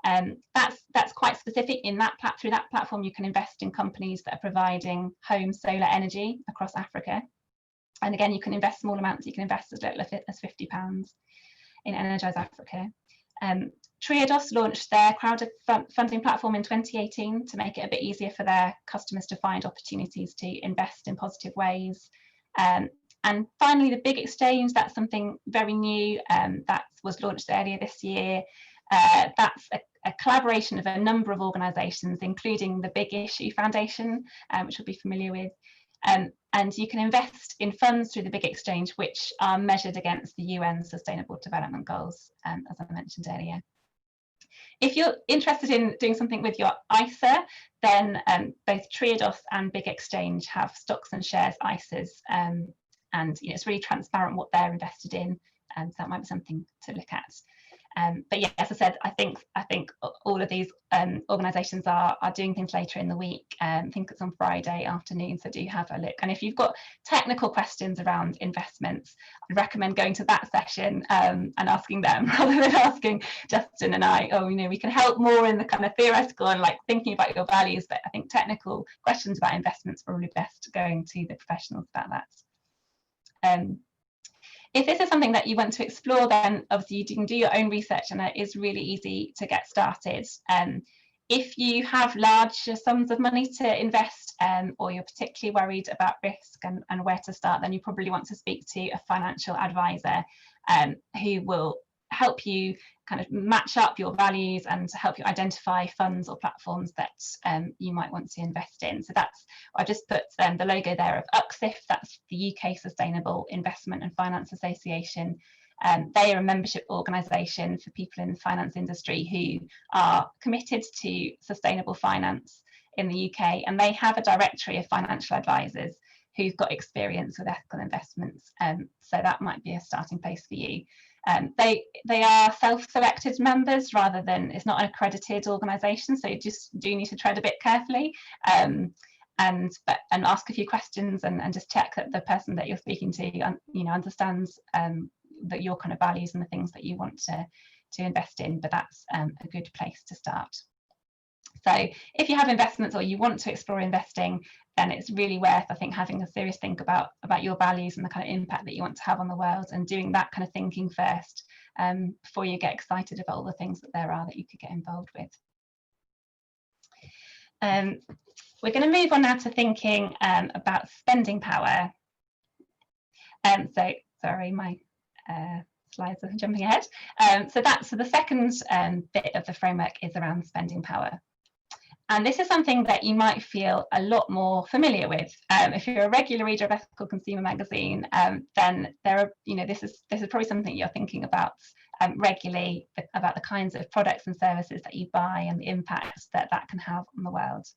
That's quite specific. In that through that platform, you can invest in companies that are providing home solar energy across Africa. And again, you can invest small amounts. You can invest as little as £50 in Energize Africa. Triodos launched their crowdfunding platform in 2018 to make it a bit easier for their customers to find opportunities to invest in positive ways. And finally, the big exchange, that's something very new that was launched earlier this year. That's a collaboration of a number of organisations, including the Big Issue Foundation, which you'll be familiar with. And you can invest in funds through the Big Exchange, which are measured against the UN Sustainable Development Goals, as I mentioned earlier. If you're interested in doing something with your ISA, then both Triodos and Big Exchange have stocks and shares ISAs, and it's really transparent what they're invested in, so that might be something to look at. But yeah, as I said, I think all of these organisations are doing things later in the week. I think it's on Friday afternoon, so do have a look. And if you've got technical questions around investments, I'd recommend going to that session and asking them rather than asking Justin and I. Oh, we can help more in the kind of theoretical and like thinking about your values, but I think technical questions about investments are probably best going to the professionals about that. If this is something that you want to explore, then obviously you can do your own research, and it is really easy to get started. If you have large sums of money to invest, or you're particularly worried about risk and where to start, then you probably want to speak to a financial advisor who will help you kind of match up your values and to help you identify funds or platforms that you might want to invest in. So that's, I've just put the logo there of UCSIF, that's the UK Sustainable Investment and Finance Association. They are a membership organisation for people in the finance industry who are committed to sustainable finance in the UK, and they have a directory of financial advisors who've got experience with ethical investments. So that might be a starting place for you. They are self-selected members rather than, it's not an accredited organisation, so you just do need to tread a bit carefully and ask a few questions and just check that the person that you're speaking to understands that your kind of values and the things that you want to invest in. But that's a good place to start. So if you have investments or you want to explore investing, then it's really worth, I think, having a serious think about your values and the kind of impact that you want to have on the world, and doing that kind of thinking first before you get excited about all the things that there are that you could get involved with. We're going to move on now to thinking about spending power. So sorry, my slides are jumping ahead. So the second bit of the framework is around spending power. And this is something that you might feel a lot more familiar with. If you're a regular reader of Ethical Consumer magazine, then this is probably something you're thinking about regularly, about the kinds of products and services that you buy and the impact that can have on the world.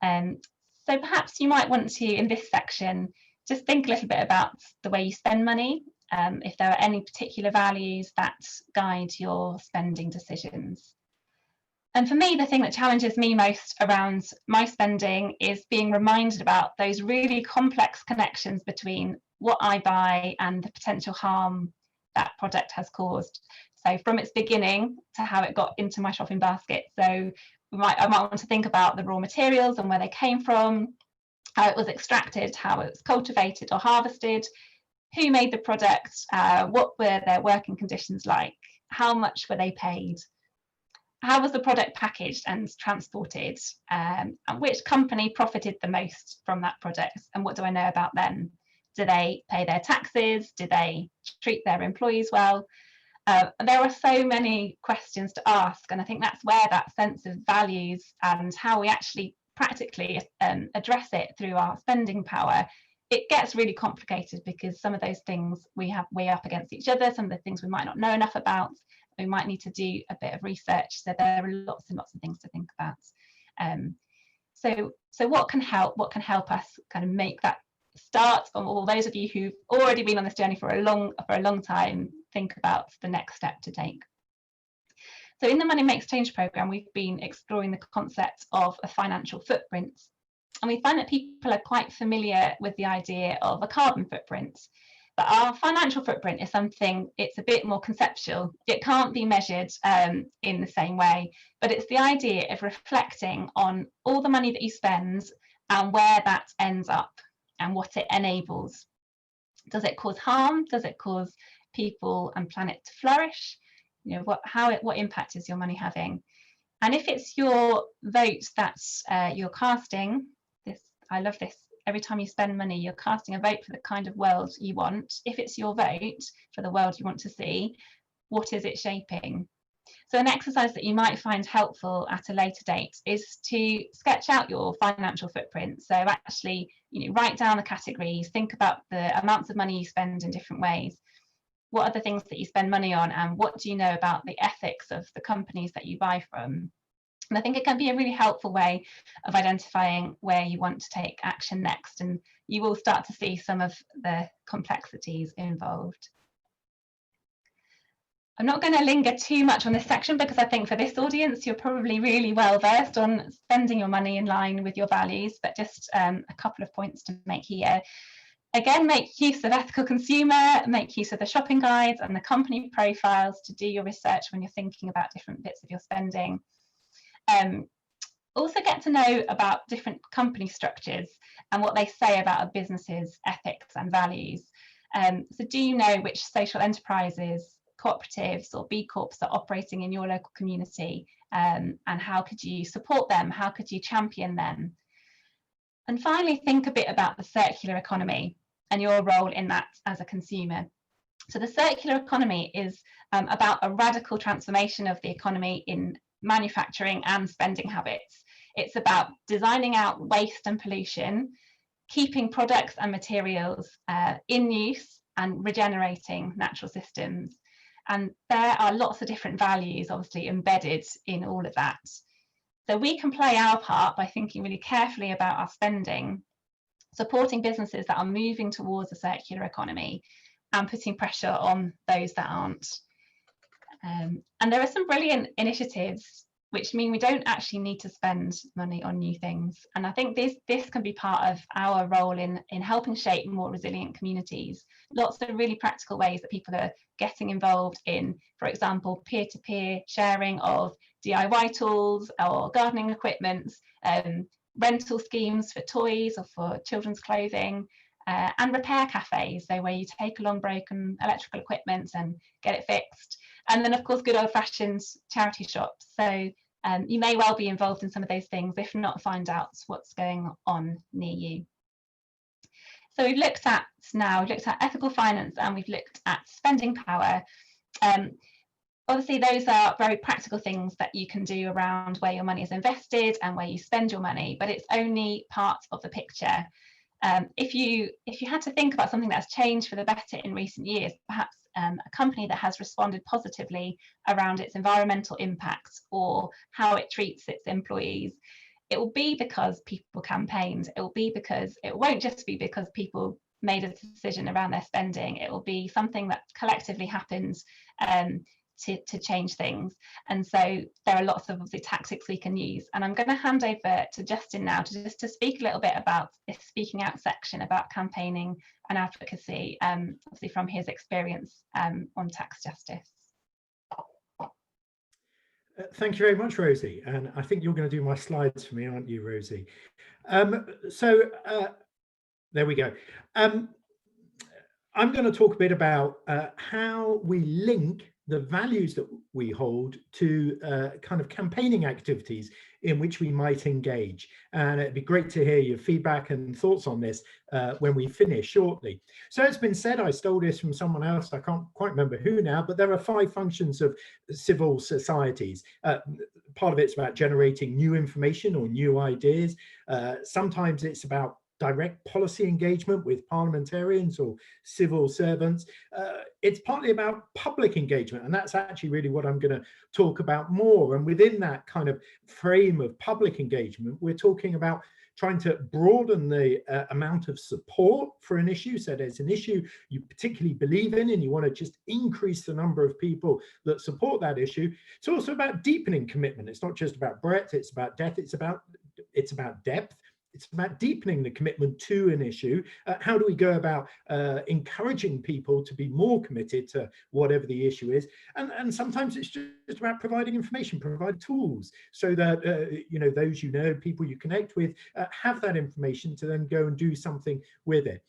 So perhaps you might want to, in this section, just think a little bit about the way you spend money, if there are any particular values that guide your spending decisions. And for me, the thing that challenges me most around my spending is being reminded about those really complex connections between what I buy and the potential harm that product has caused. So from its beginning to how it got into my shopping basket. So I might want to think about the raw materials and where they came from, how it was extracted, how it was cultivated or harvested, who made the product, what were their working conditions like, how much were they paid, how was the product packaged and transported, and which company profited the most from that product, and what do I know about them? Do they pay their taxes? Do they treat their employees well? There are so many questions to ask, and I think that's where that sense of values and how we actually practically address it through our spending power, it gets really complicated, because some of those things we weigh up against each other, some of the things we might not know enough about, we might need to do a bit of research. So there are lots and lots of things to think about. So what can help us kind of make that start? Or all those of you who've already been on this journey for a long time, think about the next step to take. So in the Money Makes Change programme, we've been exploring the concept of a financial footprint, and we find that people are quite familiar with the idea of a carbon footprint. But our financial footprint is something, it's a bit more conceptual. It can't be measured in the same way, but it's the idea of reflecting on all the money that you spend and where that ends up and what it enables. Does it cause harm? Does it cause people and planet to flourish? You know, what impact is your money having? And if it's your vote that you're casting, I love this. Every time you spend money, you're casting a vote for the kind of world you want. If it's your vote for the world you want to see, what is it shaping? So an exercise that you might find helpful at a later date is to sketch out your financial footprint. So actually, write down the categories, think about the amounts of money you spend in different ways. What are the things that you spend money on, and what do you know about the ethics of the companies that you buy from? And I think it can be a really helpful way of identifying where you want to take action next, and you will start to see some of the complexities involved. I'm not going to linger too much on this section, because I think for this audience, you're probably really well versed on spending your money in line with your values, but just a couple of points to make here. Again, make use of Ethical Consumer, make use of the shopping guides and the company profiles to do your research when you're thinking about different bits of your spending. Also get to know about different company structures and what they say about a business's ethics and values. So do you know which social enterprises, cooperatives or B Corps are operating in your local community, and how could you support them? How could you champion them? And finally, think a bit about the circular economy and your role in that as a consumer. So the circular economy is about a radical transformation of the economy in manufacturing and spending habits. It's about designing out waste and pollution, keeping products and materials in use, and regenerating natural systems. And there are lots of different values obviously embedded in all of that. So we can play our part by thinking really carefully about our spending, supporting businesses that are moving towards a circular economy, and putting pressure on those that aren't. And there are some brilliant initiatives which mean we don't actually need to spend money on new things. And I think this can be part of our role in helping shape more resilient communities. Lots of really practical ways that people are getting involved in, for example, peer-to-peer sharing of DIY tools or gardening equipment, rental schemes for toys or for children's clothing, and repair cafes, so where you take along broken electrical equipment and get it fixed. And then of course good old-fashioned charity shops. So you may well be involved in some of those things. If not, find out what's going on near you. So we've looked at ethical finance, and we've looked at spending power. Obviously those are very practical things that you can do around where your money is invested and where you spend your money, but it's only part of the picture. If you had to think about something that's changed for the better in recent years, perhaps a company that has responded positively around its environmental impact or how it treats its employees, it will be because people campaigned. It won't just be because people made a decision around their spending. It will be something that collectively happens to change things. And so there are lots of obviously tactics we can use. And I'm going to hand over to Justin now to speak a little bit about this speaking out section about campaigning and advocacy, obviously from his experience on tax justice. Thank you very much, Rosie. And I think you're going to do my slides for me, aren't you, Rosie? There we go. I'm going to talk a bit about how we link the values that we hold to kind of campaigning activities in which we might engage. And it'd be great to hear your feedback and thoughts on this when we finish shortly. So it's been said, I stole this from someone else, I can't quite remember who now, but there are 5 functions of civil societies. Part of it's about generating new information or new ideas. Sometimes it's about direct policy engagement with parliamentarians or civil servants. It's partly about public engagement, and that's actually really what I'm going to talk about more. And within that kind of frame of public engagement, we're talking about trying to broaden the amount of support for an issue. So there's an issue you particularly believe in and you want to just increase the number of people that support that issue. It's also about deepening commitment. It's not just about breadth, it's about depth, it's about depth. It's about deepening the commitment to an issue. How do we go about encouraging people to be more committed to whatever the issue is? And sometimes it's just about providing information, provide tools so that those people you connect with have that information to then go and do something with it.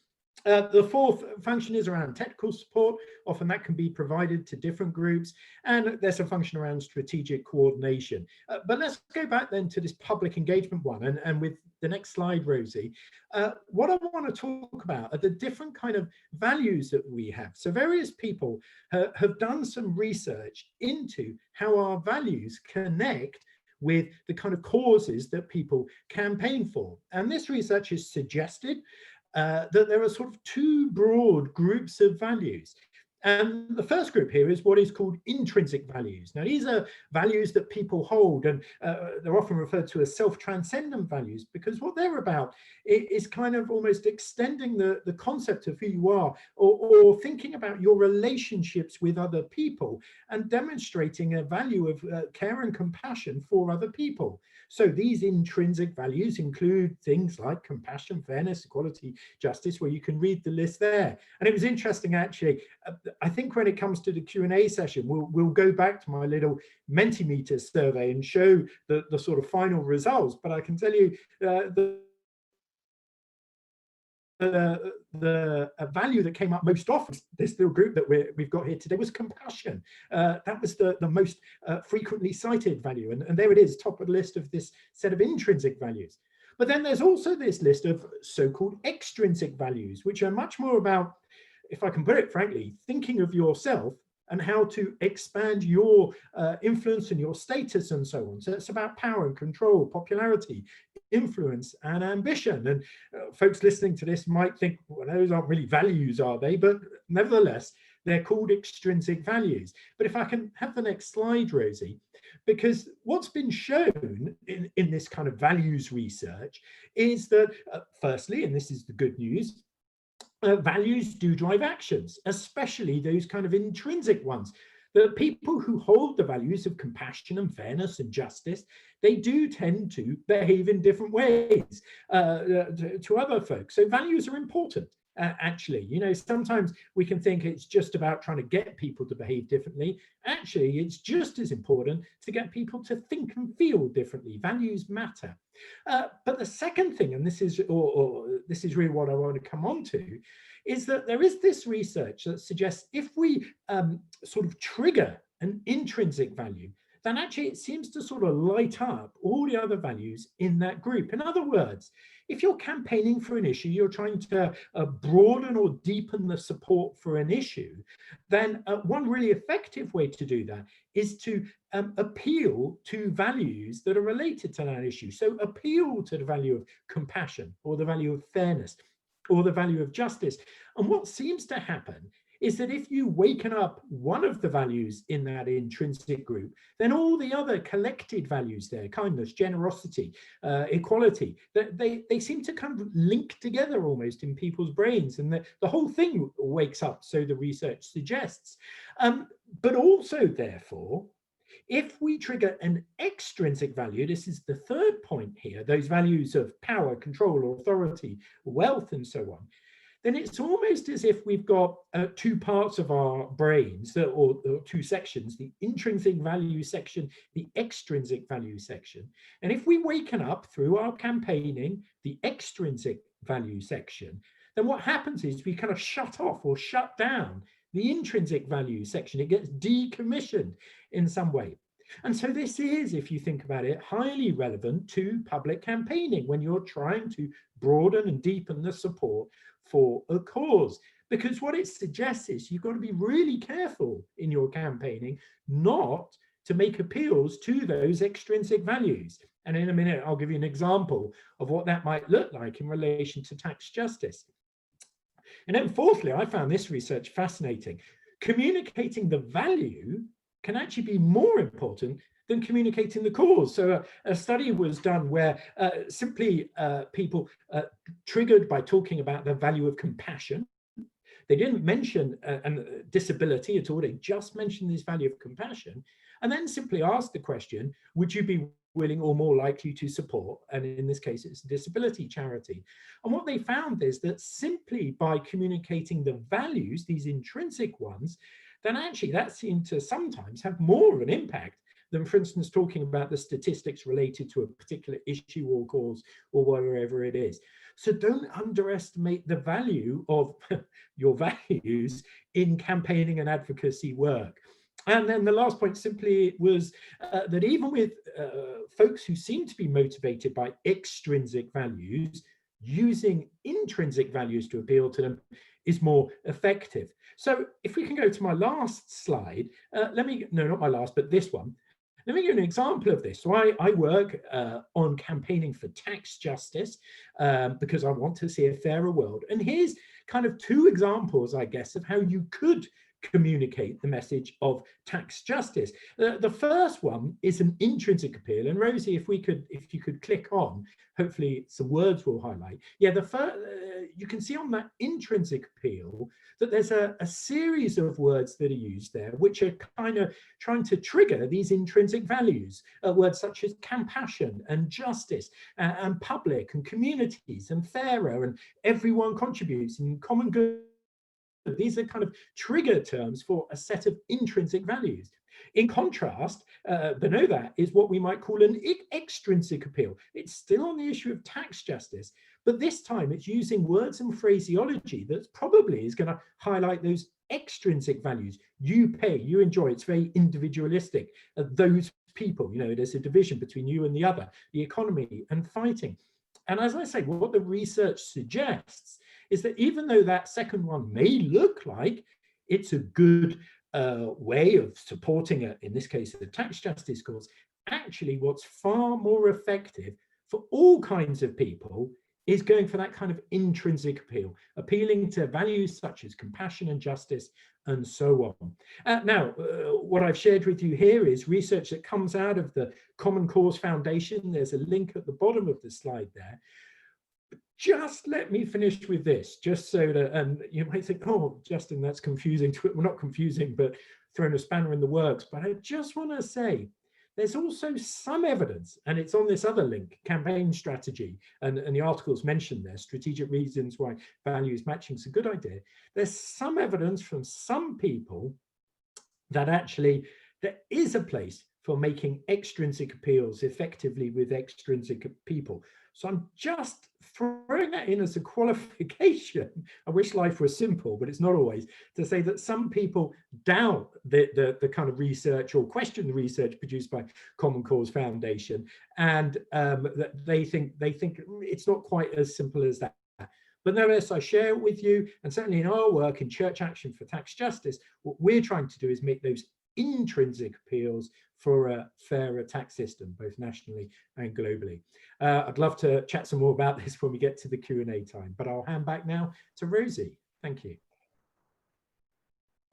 The 4th function is around technical support. Often that can be provided to different groups, and there's a function around strategic coordination. But let's go back then to this public engagement one, and with the next slide, Rosie, what I want to talk about are the different kind of values that we have. So various people have done some research into how our values connect with the kind of causes that people campaign for. And this research has suggested that there are sort of 2 broad groups of values. And the first group here is what is called intrinsic values. Now, these are values that people hold, and they're often referred to as self-transcendent values, because what they're about is kind of almost extending the concept of who you are, or thinking about your relationships with other people and demonstrating a value of care and compassion for other people. So these intrinsic values include things like compassion, fairness, equality, justice, where you can read the list there. And it was interesting, actually. I think when it comes to the Q&A session, we'll go back to my little Mentimeter survey and show the sort of final results. But I can tell you the value that came up most often, this little group that we've got here today, was compassion. That was the most frequently cited value. And there it is, top of the list of this set of intrinsic values. But then there's also this list of so-called extrinsic values, which are much more about, if I can put it frankly, thinking of yourself and how to expand your influence and your status and so on. So it's about power and control, popularity, influence and ambition. And folks listening to this might think, well, those aren't really values, are they? But nevertheless, they're called extrinsic values. But if I can have the next slide, Rosie, because what's been shown in this kind of values research is that, firstly, and this is the good news, values do drive actions, especially those kind of intrinsic ones. The people who hold the values of compassion and fairness and justice, they do tend to behave in different ways to other folks. So values are important. Actually, sometimes we can think it's just about trying to get people to behave differently. Actually, it's just as important to get people to think and feel differently. Values matter. But the second thing, and this is really what I want to come on to, is that there is this research that suggests if we sort of trigger an intrinsic value, then actually it seems to sort of light up all the other values in that group. In other words, if you're campaigning for an issue, you're trying to broaden or deepen the support for an issue, then one really effective way to do that is to appeal to values that are related to that issue. So appeal to the value of compassion or the value of fairness or the value of justice. And what seems to happen is that if you waken up one of the values in that intrinsic group, then all the other collected values there, kindness, generosity, equality, they seem to kind of link together almost in people's brains, and the whole thing wakes up, so the research suggests. But also, therefore, if we trigger an extrinsic value, this is the third point here, those values of power, control, authority, wealth, and so on, then it's almost as if we've got 2 parts of our brains, or 2 sections, the intrinsic value section, the extrinsic value section. And if we waken up through our campaigning the extrinsic value section, then what happens is we kind of shut off or shut down the intrinsic value section. It gets decommissioned in some way. And so this is, if you think about it, highly relevant to public campaigning when you're trying to broaden and deepen the support for a cause. Because what it suggests is you've got to be really careful in your campaigning not to make appeals to those extrinsic values. And in a minute, I'll give you an example of what that might look like in relation to tax justice. And then fourthly, I found this research fascinating. Communicating the value can actually be more important than communicating the cause. So a study was done where simply people triggered by talking about the value of compassion. They didn't mention disability at all. They just mentioned this value of compassion, and then simply asked the question, would you be willing or more likely to support, and in this case it's a disability charity? And what they found is that simply by communicating the values, these intrinsic ones, then actually that seemed to sometimes have more of an impact than, for instance, talking about the statistics related to a particular issue or cause or whatever it is. So don't underestimate the value of your values in campaigning and advocacy work. And then the last point simply was that even with folks who seem to be motivated by extrinsic values, using intrinsic values to appeal to them is more effective. So if we can go to my last slide, no, not my last, but this one. Let me give you an example of this. So I work on campaigning for tax justice because I want to see a fairer world. And here's kind of two examples, I guess, of how you could communicate the message of tax justice. The first one is an intrinsic appeal, and Rosie, if you could click on, hopefully some words will highlight. Yeah, you can see on that intrinsic appeal that there's a series of words that are used there, which are kind of trying to trigger these intrinsic values. Words such as compassion and justice and public and communities and fairer and everyone contributes and common good. These are kind of trigger terms for a set of intrinsic values. In contrast, below that is what we might call an extrinsic appeal. It's still on the issue of tax justice, but this time it's using words and phraseology that probably is going to highlight those extrinsic values. You pay, you enjoy. It's very individualistic. Those people, there's a division between you and the other, the economy and fighting. And as I say, what the research suggests is that even though that second one may look like it's a good way of supporting, in this case, the tax justice cause, actually what's far more effective for all kinds of people is going for that kind of intrinsic appeal, appealing to values such as compassion and justice and so on. Now, what I've shared with you here is research that comes out of the Common Cause Foundation. There's a link at the bottom of the slide there. Just let me finish with this, just so that you might think, oh, Justin, that's confusing. Well, not confusing, but throwing a spanner in the works. But I just want to say, there's also some evidence, and it's on this other link, campaign strategy, and the article's mentioned there, strategic reasons why values matching is a good idea. There's some evidence from some people that actually there is a place for making extrinsic appeals effectively with extrinsic people. So I'm just throwing that in as a qualification. I wish life was simple, but it's not always, to say that some people doubt the kind of research or question the research produced by Common Cause Foundation, and that they think it's not quite as simple as that. But nevertheless, I share it with you, and certainly in our work in Church Action for Tax Justice, what we're trying to do is make those intrinsic appeals for a fairer tax system, both nationally and globally. I'd love to chat some more about this when we get to the Q&A time, but I'll hand back now to Rosie. Thank you.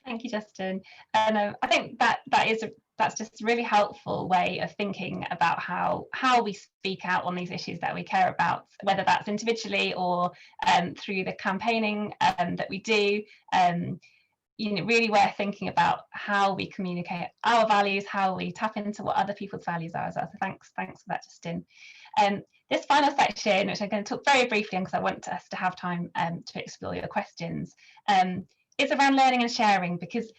Thank you, Justin. And I think that's just a really helpful way of thinking about how we speak out on these issues that we care about, whether that's individually or through the campaigning that we do. Really worth thinking about how we communicate our values, how we tap into what other people's values are as well. So thanks for that, Justin. This final section, which I'm going to talk very briefly on because I want us to have time to explore your questions, is around learning and sharing, because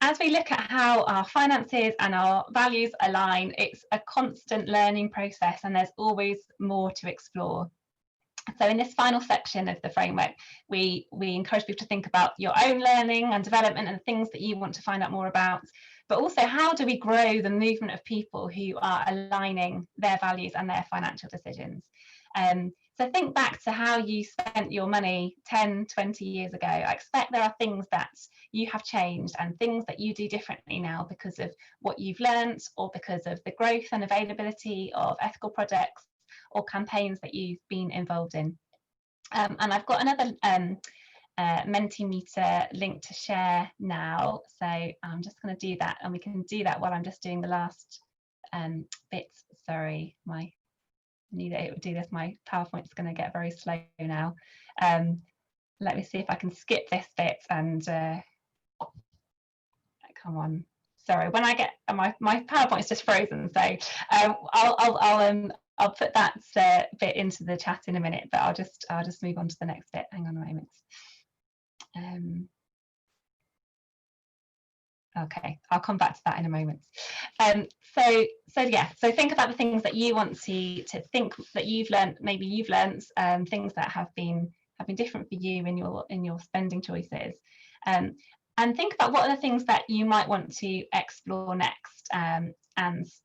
as we look at how our finances and our values align, it's a constant learning process and there's always more to explore. So in this final section of the framework, we encourage people to think about your own learning and development and the things that you want to find out more about, but also how do we grow the movement of people who are aligning their values and their financial decisions. So think back to how you spent your money 10, 20 years ago. I expect there are things that you have changed and things that you do differently now because of what you've learned or because of the growth and availability of ethical projects or campaigns that you've been involved in. And I've got another Mentimeter link to share now. So I'm just going to do that, and we can do that while I'm just doing the last bits. Sorry, I knew that it would do this. My PowerPoint's going to get very slow now. Let me see if I can skip this bit and come on. Sorry, when I get my PowerPoint's just frozen, so I'll put that bit into the chat in a minute, but I'll just move on to the next bit. Hang on a moment. Okay, I'll come back to that in a moment. So think about the things that you want to think that you've learned. Maybe you've learned things that have been different for you in your spending choices, and think about what are the things that you might want to explore next. And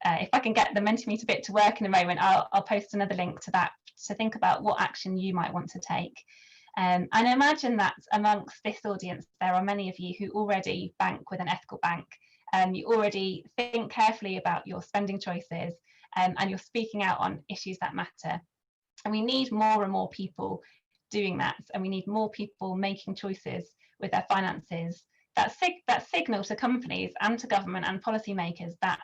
if I can get the Mentimeter bit to work in a moment, I'll post another link to that to think about what action you might want to take. And imagine that amongst this audience, there are many of you who already bank with an ethical bank. You already think carefully about your spending choices, and you're speaking out on issues that matter. And we need more and more people doing that. And we need more people making choices with their finances that signal to companies and to government and policymakers that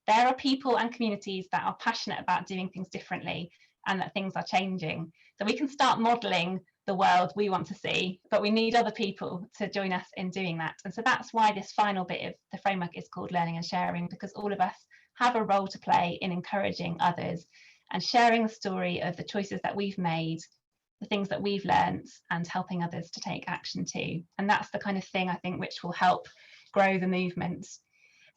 there are people and communities that are passionate about doing things differently and that things are changing. So we can start modelling the world we want to see, but we need other people to join us in doing that. And so that's why this final bit of the framework is called Learning and Sharing, because all of us have a role to play in encouraging others and sharing the story of the choices that we've made, the things that we've learned, and helping others to take action too. And that's the kind of thing I think which will help grow the movement.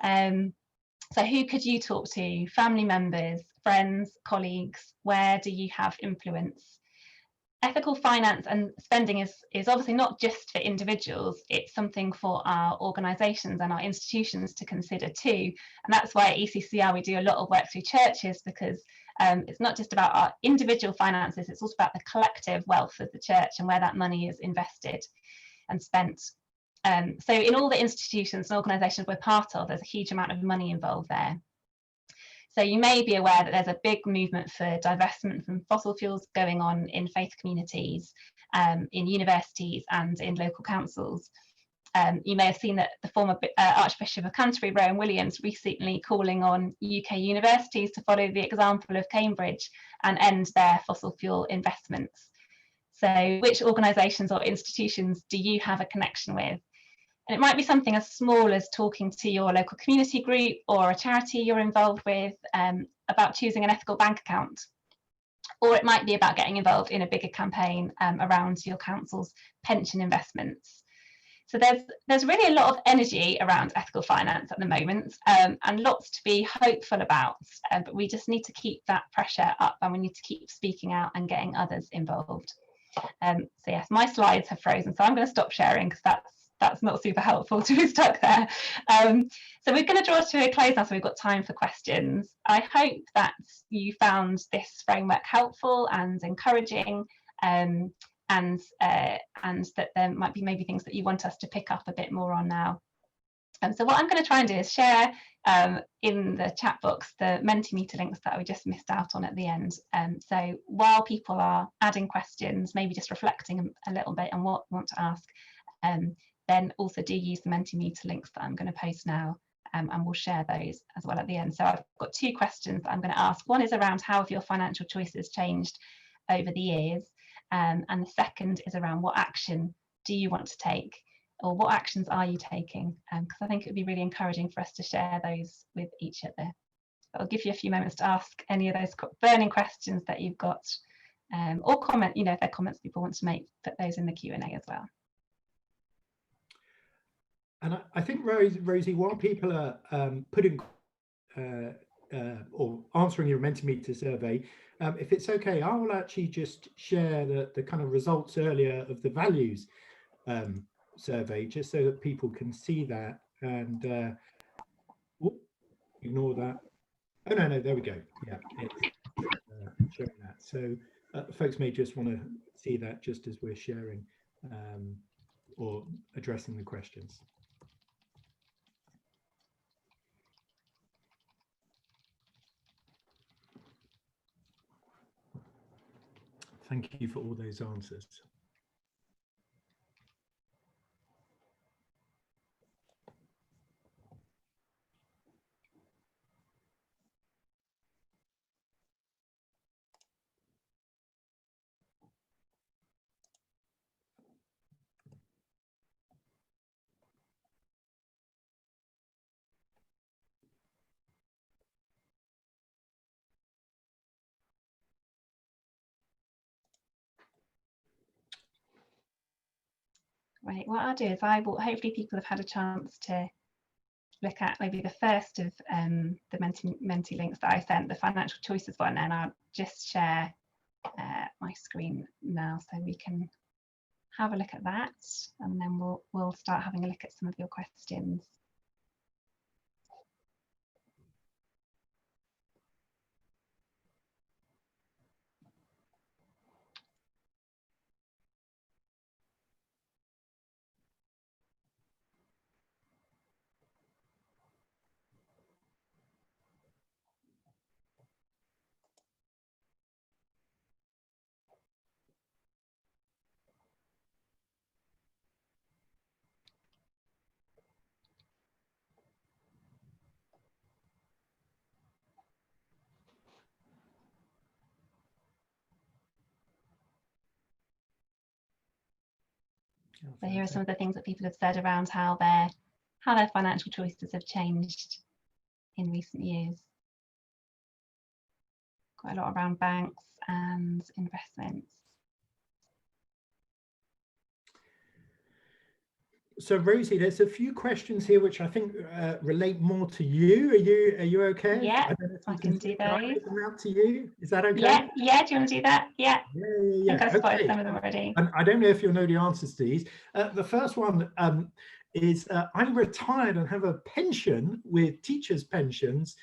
So who could you talk to? Family members, friends, colleagues? Where do you have influence? Ethical finance and spending is obviously not just for individuals, it's something for our organisations and our institutions to consider too. And that's why at ECCR we do a lot of work through churches, because it's not just about our individual finances, it's also about the collective wealth of the church and where that money is invested and spent. So in all the institutions and organisations we're part of, there's a huge amount of money involved there. So you may be aware that there's a big movement for divestment from fossil fuels going on in faith communities, in universities and in local councils. You may have seen that the former Archbishop of Canterbury, Rowan Williams, recently calling on UK universities to follow the example of Cambridge and end their fossil fuel investments. So which organisations or institutions do you have a connection with? And it might be something as small as talking to your local community group or a charity you're involved with about choosing an ethical bank account. Or it might be about getting involved in a bigger campaign around your council's pension investments. So there's really a lot of energy around ethical finance at the moment, and lots to be hopeful about, but we just need to keep that pressure up, and we need to keep speaking out and getting others involved. So yes, my slides have frozen, so I'm going to stop sharing because that's not super helpful to be stuck there. So we're going to draw to a close now, so we've got time for questions. I hope that you found this framework helpful and encouraging, and that there might be maybe things that you want us to pick up a bit more on now. So what I'm going to try and do is share in the chat box the Mentimeter links that we just missed out on at the end. So while people are adding questions, maybe just reflecting a little bit on what we want to ask, then also do use the Mentimeter links that I'm going to post now, and we'll share those as well at the end. So I've got two questions that I'm going to ask. One is around how have your financial choices changed over the years, and the second is around what action do you want to take, or what actions are you taking? Because I think it would be really encouraging for us to share those with each other. I'll give you a few moments to ask any of those burning questions that you've got, or comment, if there are comments people want to make, put those in the Q&A as well. And I think, Rosie, while people are putting or answering your Mentimeter survey. If it's okay, I will actually just share the kind of results earlier of the values survey, just so that people can see that. And ignore that. Oh no, there we go. Yeah, it's showing that. So folks may just want to see that just as we're sharing or addressing the questions. Thank you for all those answers. Right, what I'll do is hopefully people have had a chance to look at maybe the first of the Menti links that I sent, the financial choices one, and I'll just share my screen now so we can have a look at that, and then we'll start having a look at some of your questions. So here are some of the things that people have said around how their financial choices have changed in recent years. Quite a lot around banks and investments. So Rosie, there's a few questions here which I think relate more to you. Are you okay? Yeah, I can do those. Can I read them out to you? Is that okay? Yeah. Do you want to do that? Yeah. Yeah. I think I spotted some of them already. And I don't know if you'll know the answers to these. The first one is I'm retired and have a pension with teachers' pensions.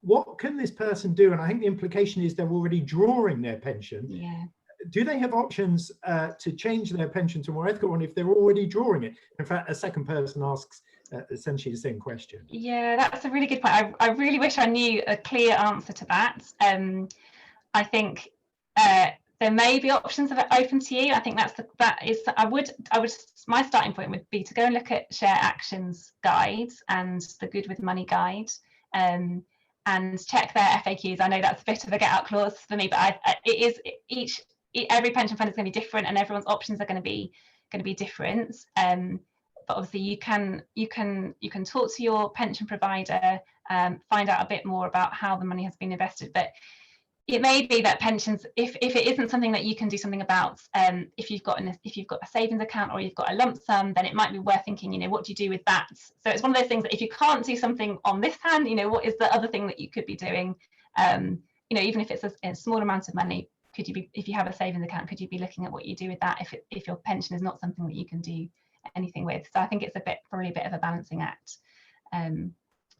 What can this person do? And I think the implication is they're already drawing their pension. Yeah. Do they have options to change their pension to a more ethical one if they're already drawing it? In fact, a second person asks essentially the same question. Yeah, that's a really good point. I really wish I knew a clear answer to that. I think there may be options that are open to you. I think my starting point would be to go and look at Share Action's guide and the Good with Money guide, and check their FAQs. I know that's a bit of a get out clause for me, but every pension fund is going to be different, and everyone's options are going to be different. But obviously, you can talk to your pension provider, find out a bit more about how the money has been invested. But it may be that pensions, if it isn't something that you can do something about, if you've got a savings account or you've got a lump sum, then it might be worth thinking, what do you do with that? So it's one of those things that if you can't do something on this hand, what is the other thing that you could be doing? Even if it's a small amount of money, could you be, if you have a savings account, could you be looking at what you do with that if your pension is not something that you can do anything with? So I think it's probably a bit of a balancing act. I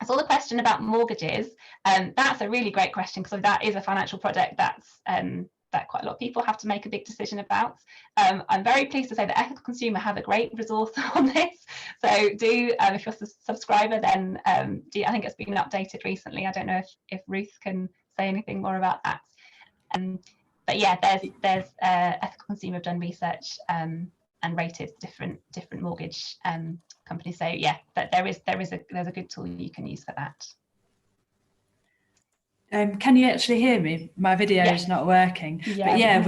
saw the question about mortgages. That's a really great question, because that is a financial product that quite a lot of people have to make a big decision about. I'm very pleased to say that Ethical Consumer have a great resource on this. So if you're a subscriber, then I think it's been updated recently. I don't know if Ruth can say anything more about that. But yeah, there's Ethical Consumer have done research and rated different mortgage companies. So yeah, but there's a good tool you can use for that. Can you actually hear me? My video is not working. Yeah. But yeah,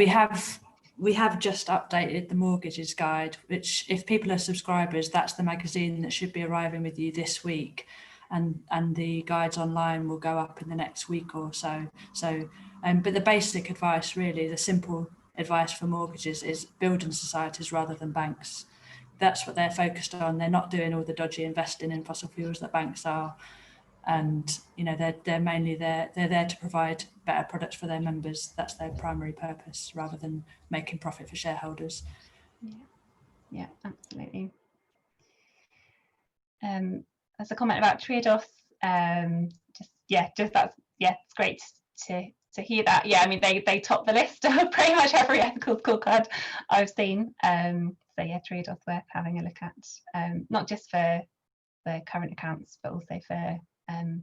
we have just updated the mortgages guide, which if people are subscribers, that's the magazine that should be arriving with you this week, and the guides online will go up in the next week or so. But the basic advice, really, the simple advice for mortgages is building societies rather than banks. That's what they're focused on. They're not doing all the dodgy investing in fossil fuels that banks are. and you know they're mainly they're there to provide better products for their members. That's their primary purpose, rather than making profit for shareholders. Yeah, absolutely. There's a comment about Triodos. It's great to hear that. Yeah, I mean they top the list of pretty much every ethical scorecard I've seen. So yeah, Triodos worth having a look at, not just for the current accounts, but also for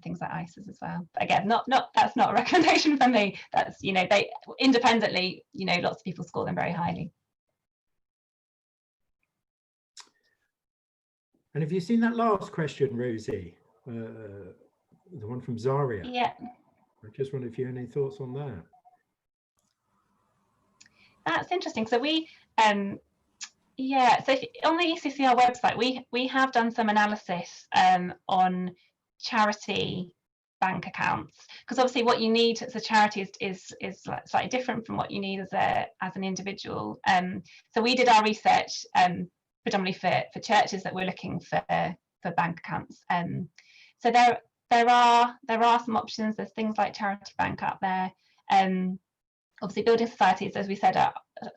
things like ISAs as well. But again, that's not a recommendation from me. That's, you know, they independently, you know, lots of people score them very highly. And have you seen that last question, Rosie? The one from Zaria? Yeah. I just wonder if you have any thoughts on that. That's interesting. So we, so on the ECCR website, we have done some analysis on charity bank accounts, because obviously what you need as a charity is slightly different from what you need as an individual. So we did our research predominantly for churches that were looking for bank accounts. So there are some options. There's things like Charity Bank out there. Obviously, building societies, as we said,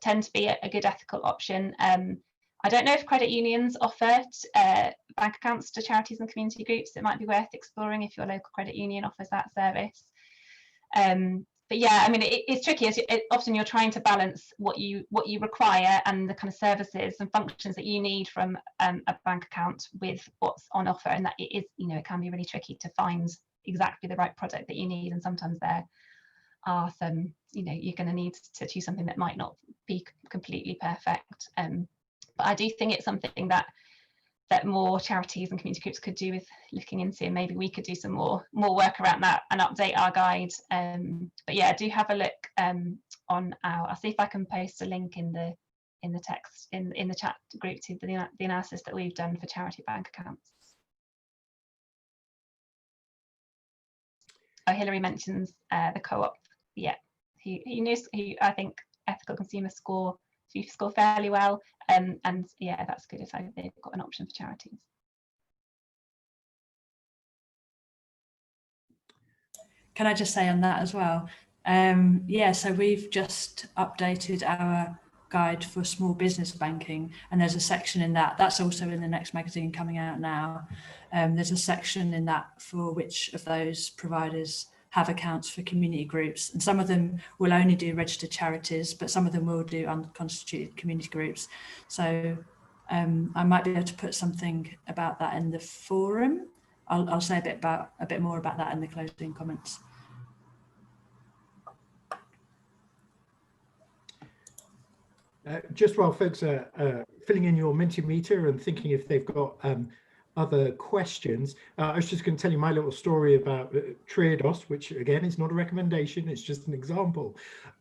tend to be a good ethical option. I don't know if credit unions offer bank accounts to charities and community groups. It might be worth exploring if your local credit union offers that service. But yeah, I mean, it's tricky. Often you're trying to balance what you require and the kind of services and functions that you need from a bank account with what's on offer, and that it is, you know, it can be really tricky to find exactly the right product that you need, and sometimes there are some, you know, you're going to need to choose something that might not be completely perfect. But I do think it's something that more charities and community groups could do with looking into, and maybe we could do some more work around that and update our guide. But yeah, do have a look on our, I'll see if I can post a link in the text in the chat group to the analysis that we've done for charity bank accounts. Oh, Hilary mentions the co-op. Yeah, who I think ethical consumer score fairly well, and yeah, that's good if they've got an option for charities. Can I just say on that as well? Yeah, so we've just updated our guide for small business banking, and there's a section in that's also in the next magazine coming out now. There's a section in that for which of those providers have accounts for community groups, and some of them will only do registered charities, but some of them will do unconstituted community groups. So I might be able to put something about that in the forum. I'll say a bit more about that in the closing comments. Just while folks are filling in your Mentimeter and thinking if they've got other questions, I was just going to tell you my little story about Triodos, which again is not a recommendation, it's just an example.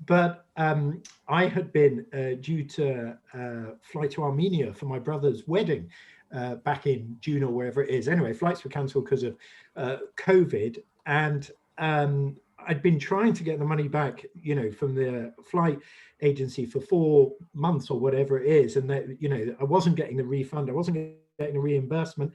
But I had been due to fly to Armenia for my brother's wedding back in June or wherever it is. Anyway, flights were cancelled because of COVID, and I'd been trying to get the money back, you know, from the flight agency for 4 months or whatever it is, and that, you know, I wasn't getting the refund, I wasn't getting a reimbursement,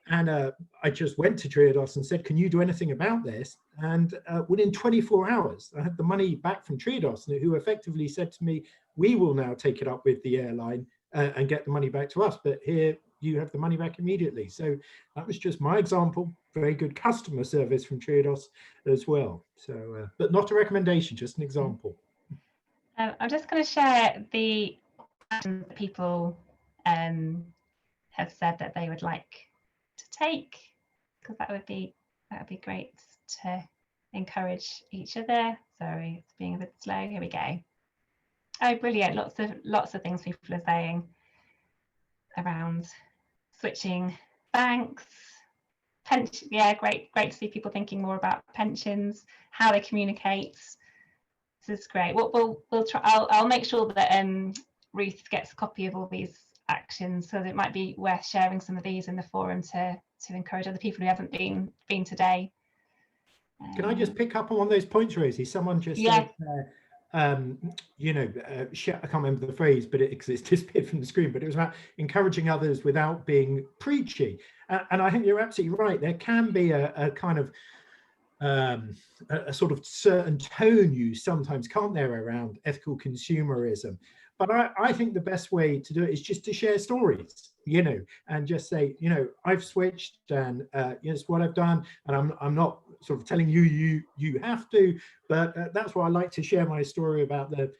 and I just went to Triodos and said, can you do anything about this? And within 24 hours I had the money back from Triodos, who effectively said to me, we will now take it up with the airline and get the money back to us, but here you have the money back immediately. So that was just my example. Very good customer service from Triodos as well. So but not a recommendation, just an example. I'm just going to share the actions that people have said that they would like to take, because that would be great to encourage each other. Sorry, it's being a bit slow. Here we go. Oh, brilliant! Lots of things people are saying around switching banks, pension. Yeah, great to see people thinking more about pensions, how they communicate. This is great. We'll try. I'll make sure that Ruth gets a copy of all these actions, so that it might be worth sharing some of these in the forum to encourage other people who haven't been today. Can I just pick up on one of those points, Rosie? Someone just said, you know, I can't remember the phrase, but it's disappeared from the screen, but it was about encouraging others without being preachy. And I think you're absolutely right. There can be a kind of a sort of certain tone used sometimes, can't there, around ethical consumerism. But I think the best way to do it is just to share stories, and just say, I've switched, and here's what I've done, and I'm not sort of telling you have to, but that's why I like to share my story about the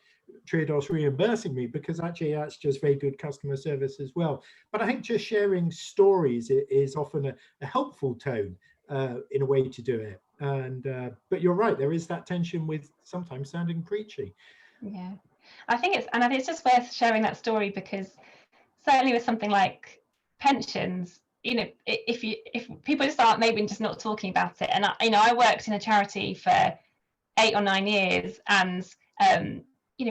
Triodos reimbursing me, because actually that's just very good customer service as well. But I think just sharing stories is often a helpful tone in a way to do it. And but you're right, there is that tension with sometimes sounding preachy. Yeah, I think it's just worth sharing that story, because certainly with something like pensions, if people just aren't maybe just not talking about it. And I worked in a charity for 8 or 9 years, and we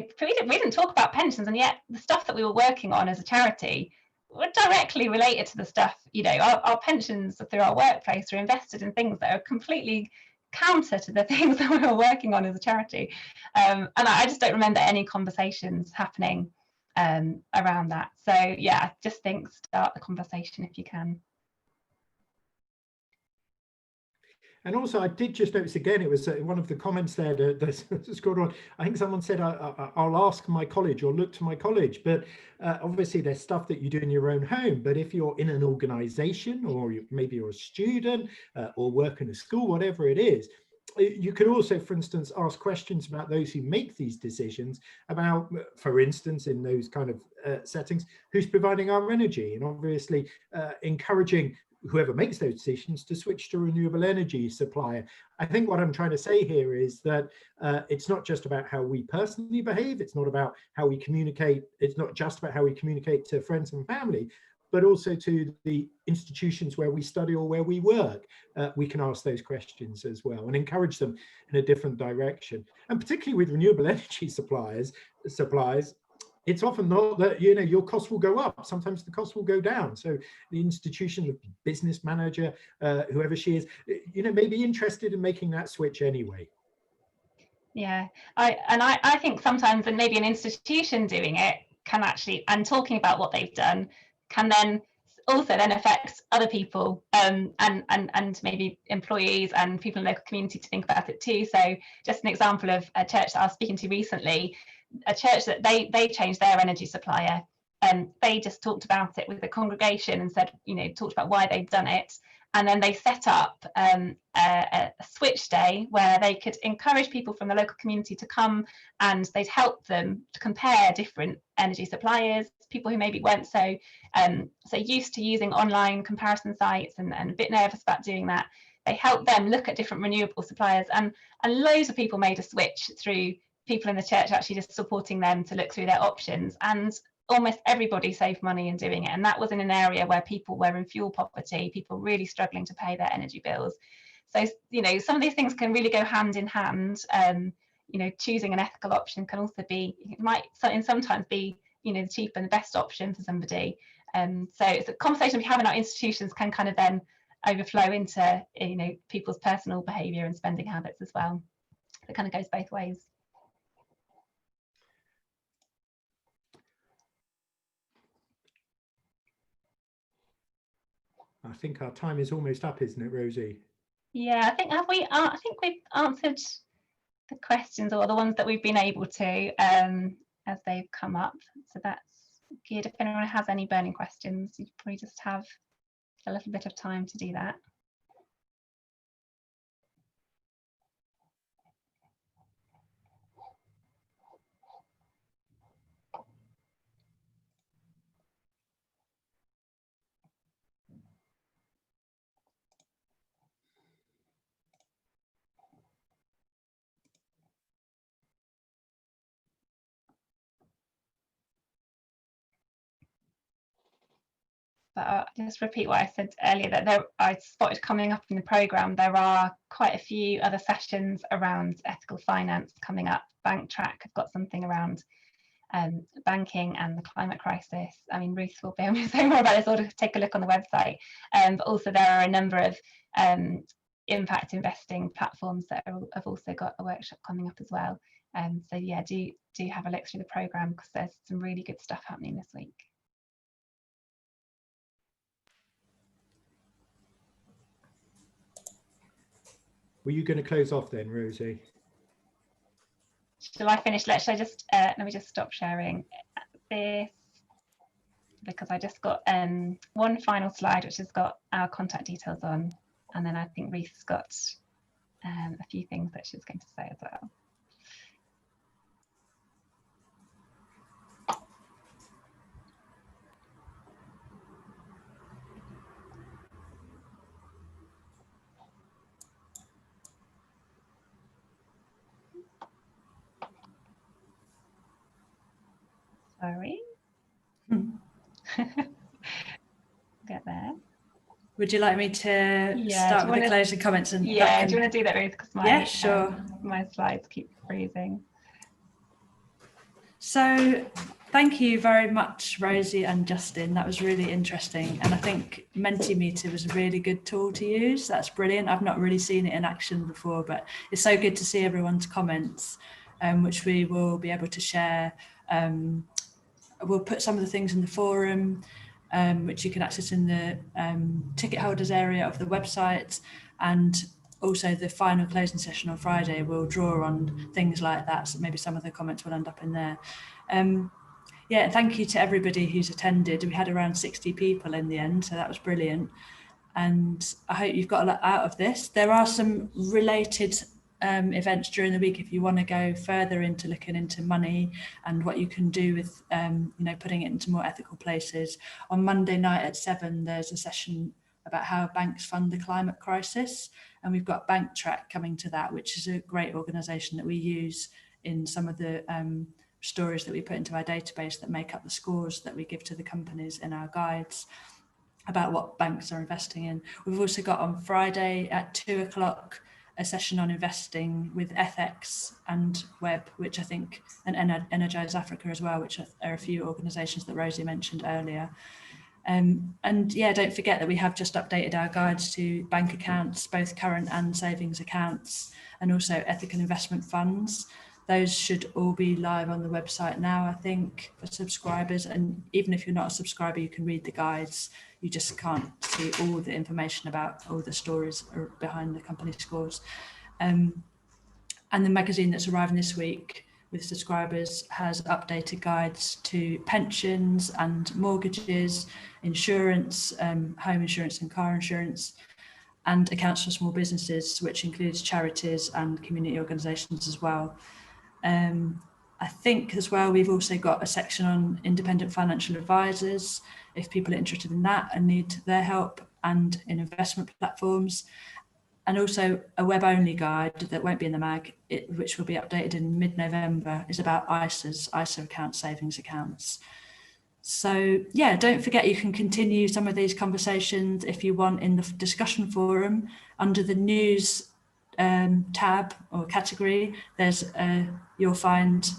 didn't talk about pensions, and yet the stuff that we were working on as a charity were directly related to the stuff. Our pensions through our workplace are invested in things that are completely counter to the things that we were working on as a charity, and I just don't remember any conversations happening around that. So yeah, just think, start the conversation if you can. And also, I did just notice again, it was one of the comments there that scrolled on. I think someone said, I'll ask my college or look to my college. But obviously, there's stuff that you do in your own home. But if you're in an organization, or maybe you're a student or work in a school, whatever it is, you could also, for instance, ask questions about those who make these decisions about, for instance, in those kind of settings, who's providing our energy, and obviously encouraging whoever makes those decisions to switch to a renewable energy supplier. I think what I'm trying to say here is that it's not just about how we personally behave. It's not about how we communicate. It's not just about how we communicate to friends and family, but also to the institutions where we study or where we work. We can ask those questions as well and encourage them in a different direction. And particularly with renewable energy suppliers, it's often not that your costs will go up. Sometimes the costs will go down. So the institution, the business manager, whoever she is, may be interested in making that switch anyway. Yeah, I think sometimes, and maybe an institution doing it can actually, and talking about what they've done, can then also then affect other people, and maybe employees and people in the local community to think about it too. So just an example of a church that I was speaking to recently, a church that they changed their energy supplier, and they just talked about it with the congregation and said, talked about why they'd done it. And then they set up a switch day where they could encourage people from the local community to come, and they'd help them to compare different energy suppliers, people who maybe weren't so used to using online comparison sites and a bit nervous about doing that. They helped them look at different renewable suppliers, and loads of people made a switch through people in the church actually just supporting them to look through their options, and almost everybody saved money in doing it. And that was in an area where people were in fuel poverty, people really struggling to pay their energy bills. So some of these things can really go hand in hand. Choosing an ethical option can also be, it might sometimes be the cheap and the best option for somebody. So it's a conversation we have in our institutions can kind of then overflow into people's personal behaviour and spending habits as well. It kind of goes both ways. I think our time is almost up, isn't it, Rosie? Yeah, I think we've answered the questions, or the ones that we've been able to, as they've come up. So that's good. If anyone has any burning questions, you probably just have a little bit of time to do that. But I'll just repeat what I said earlier, that I spotted coming up in the programme, there are quite a few other sessions around ethical finance coming up. BankTrack have got something around banking and the climate crisis. I mean, Ruth will be able to say more about this, or to take a look on the website. But also there are a number of impact investing platforms that have also got a workshop coming up as well. So yeah, do have a look through the programme, because there's some really good stuff happening this week. Were you going to close off then, Rosie? Shall I finish? Should I just let me just stop sharing this, because I just got one final slide which has got our contact details on, and then I think Reese's got a few things that she's going to say as well. Sorry. Get there. Would you like me to start with the closing comments? And yeah, do you want to do that, Ruth? Because my sure. My slides keep freezing. So thank you very much, Rosie and Justin. That was really interesting. And I think Mentimeter was a really good tool to use. That's brilliant. I've not really seen it in action before, but it's so good to see everyone's comments, which we will be able to share. We'll put some of the things in the forum, which you can access in the ticket holders area of the website, and also the final closing session on Friday will draw on things like that, so maybe some of the comments will end up in there. Yeah, thank you to everybody who's attended. We had around 60 people in the end, so that was brilliant, and I hope you've got a lot out of this. There are some related events during the week if you want to go further into looking into money and what you can do with putting it into more ethical places. On Monday night at 7 there's a session about how banks fund the climate crisis, and we've got Bank Track coming to that, which is a great organisation that we use in some of the stories that we put into our database that make up the scores that we give to the companies in our guides about what banks are investing in. We've also got on Friday at 2 o'clock a session on investing with FX and Web, which I think, and Energize Africa as well, which are a few organisations that Rosie mentioned earlier. And yeah, don't forget that we have just updated our guides to bank accounts, both current and savings accounts, and also ethical investment funds. Those should all be live on the website now, I think, for subscribers. And even if you're not a subscriber, you can read the guides. You just can't see all the information about all the stories behind the company scores. And the magazine that's arriving this week with subscribers has updated guides to pensions and mortgages, insurance, home insurance and car insurance, and accounts for small businesses, which includes charities and community organisations as well. I think as well, we've also got a section on independent financial advisors, if people are interested in that and need their help, and in investment platforms, and also a web-only guide that won't be in the mag, which will be updated in mid-November, is about ISA accounts, savings accounts. So yeah, don't forget you can continue some of these conversations if you want in the discussion forum under the news tab or category. There's you'll find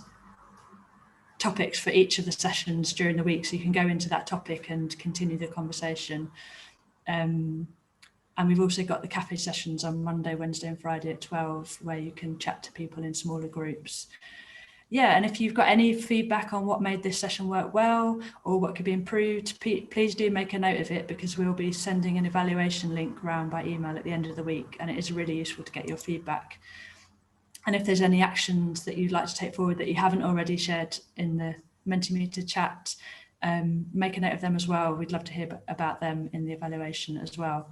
topics for each of the sessions during the week, so you can go into that topic and continue the conversation. And we've also got the cafe sessions on Monday, Wednesday and Friday at 12, where you can chat to people in smaller groups. Yeah, and if you've got any feedback on what made this session work well or what could be improved, please do make a note of it, because we'll be sending an evaluation link around by email at the end of the week, and it is really useful to get your feedback. And if there's any actions that you'd like to take forward that you haven't already shared in the Mentimeter chat, make a note of them as well. We'd love to hear about them in the evaluation as well.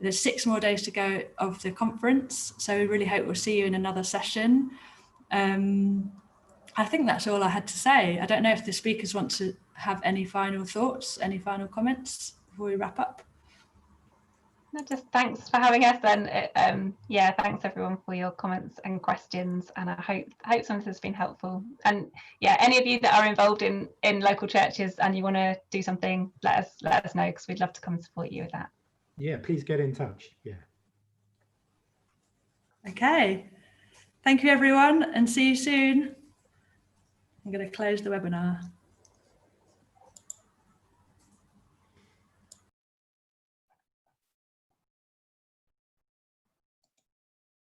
There's 6 more days to go of the conference, so we really hope we'll see you in another session. I think that's all I had to say. I don't know if the speakers want to have any final thoughts, any final comments before we wrap up. No, just thanks for having us then. Yeah, thanks everyone for your comments and questions, and I hope some of this has been helpful. And yeah, any of you that are involved in local churches and you want to do something, let us know, because we'd love to come and support you with that. Yeah, please get in touch. Yeah. Okay, thank you everyone, and see you soon. I'm going to close the webinar.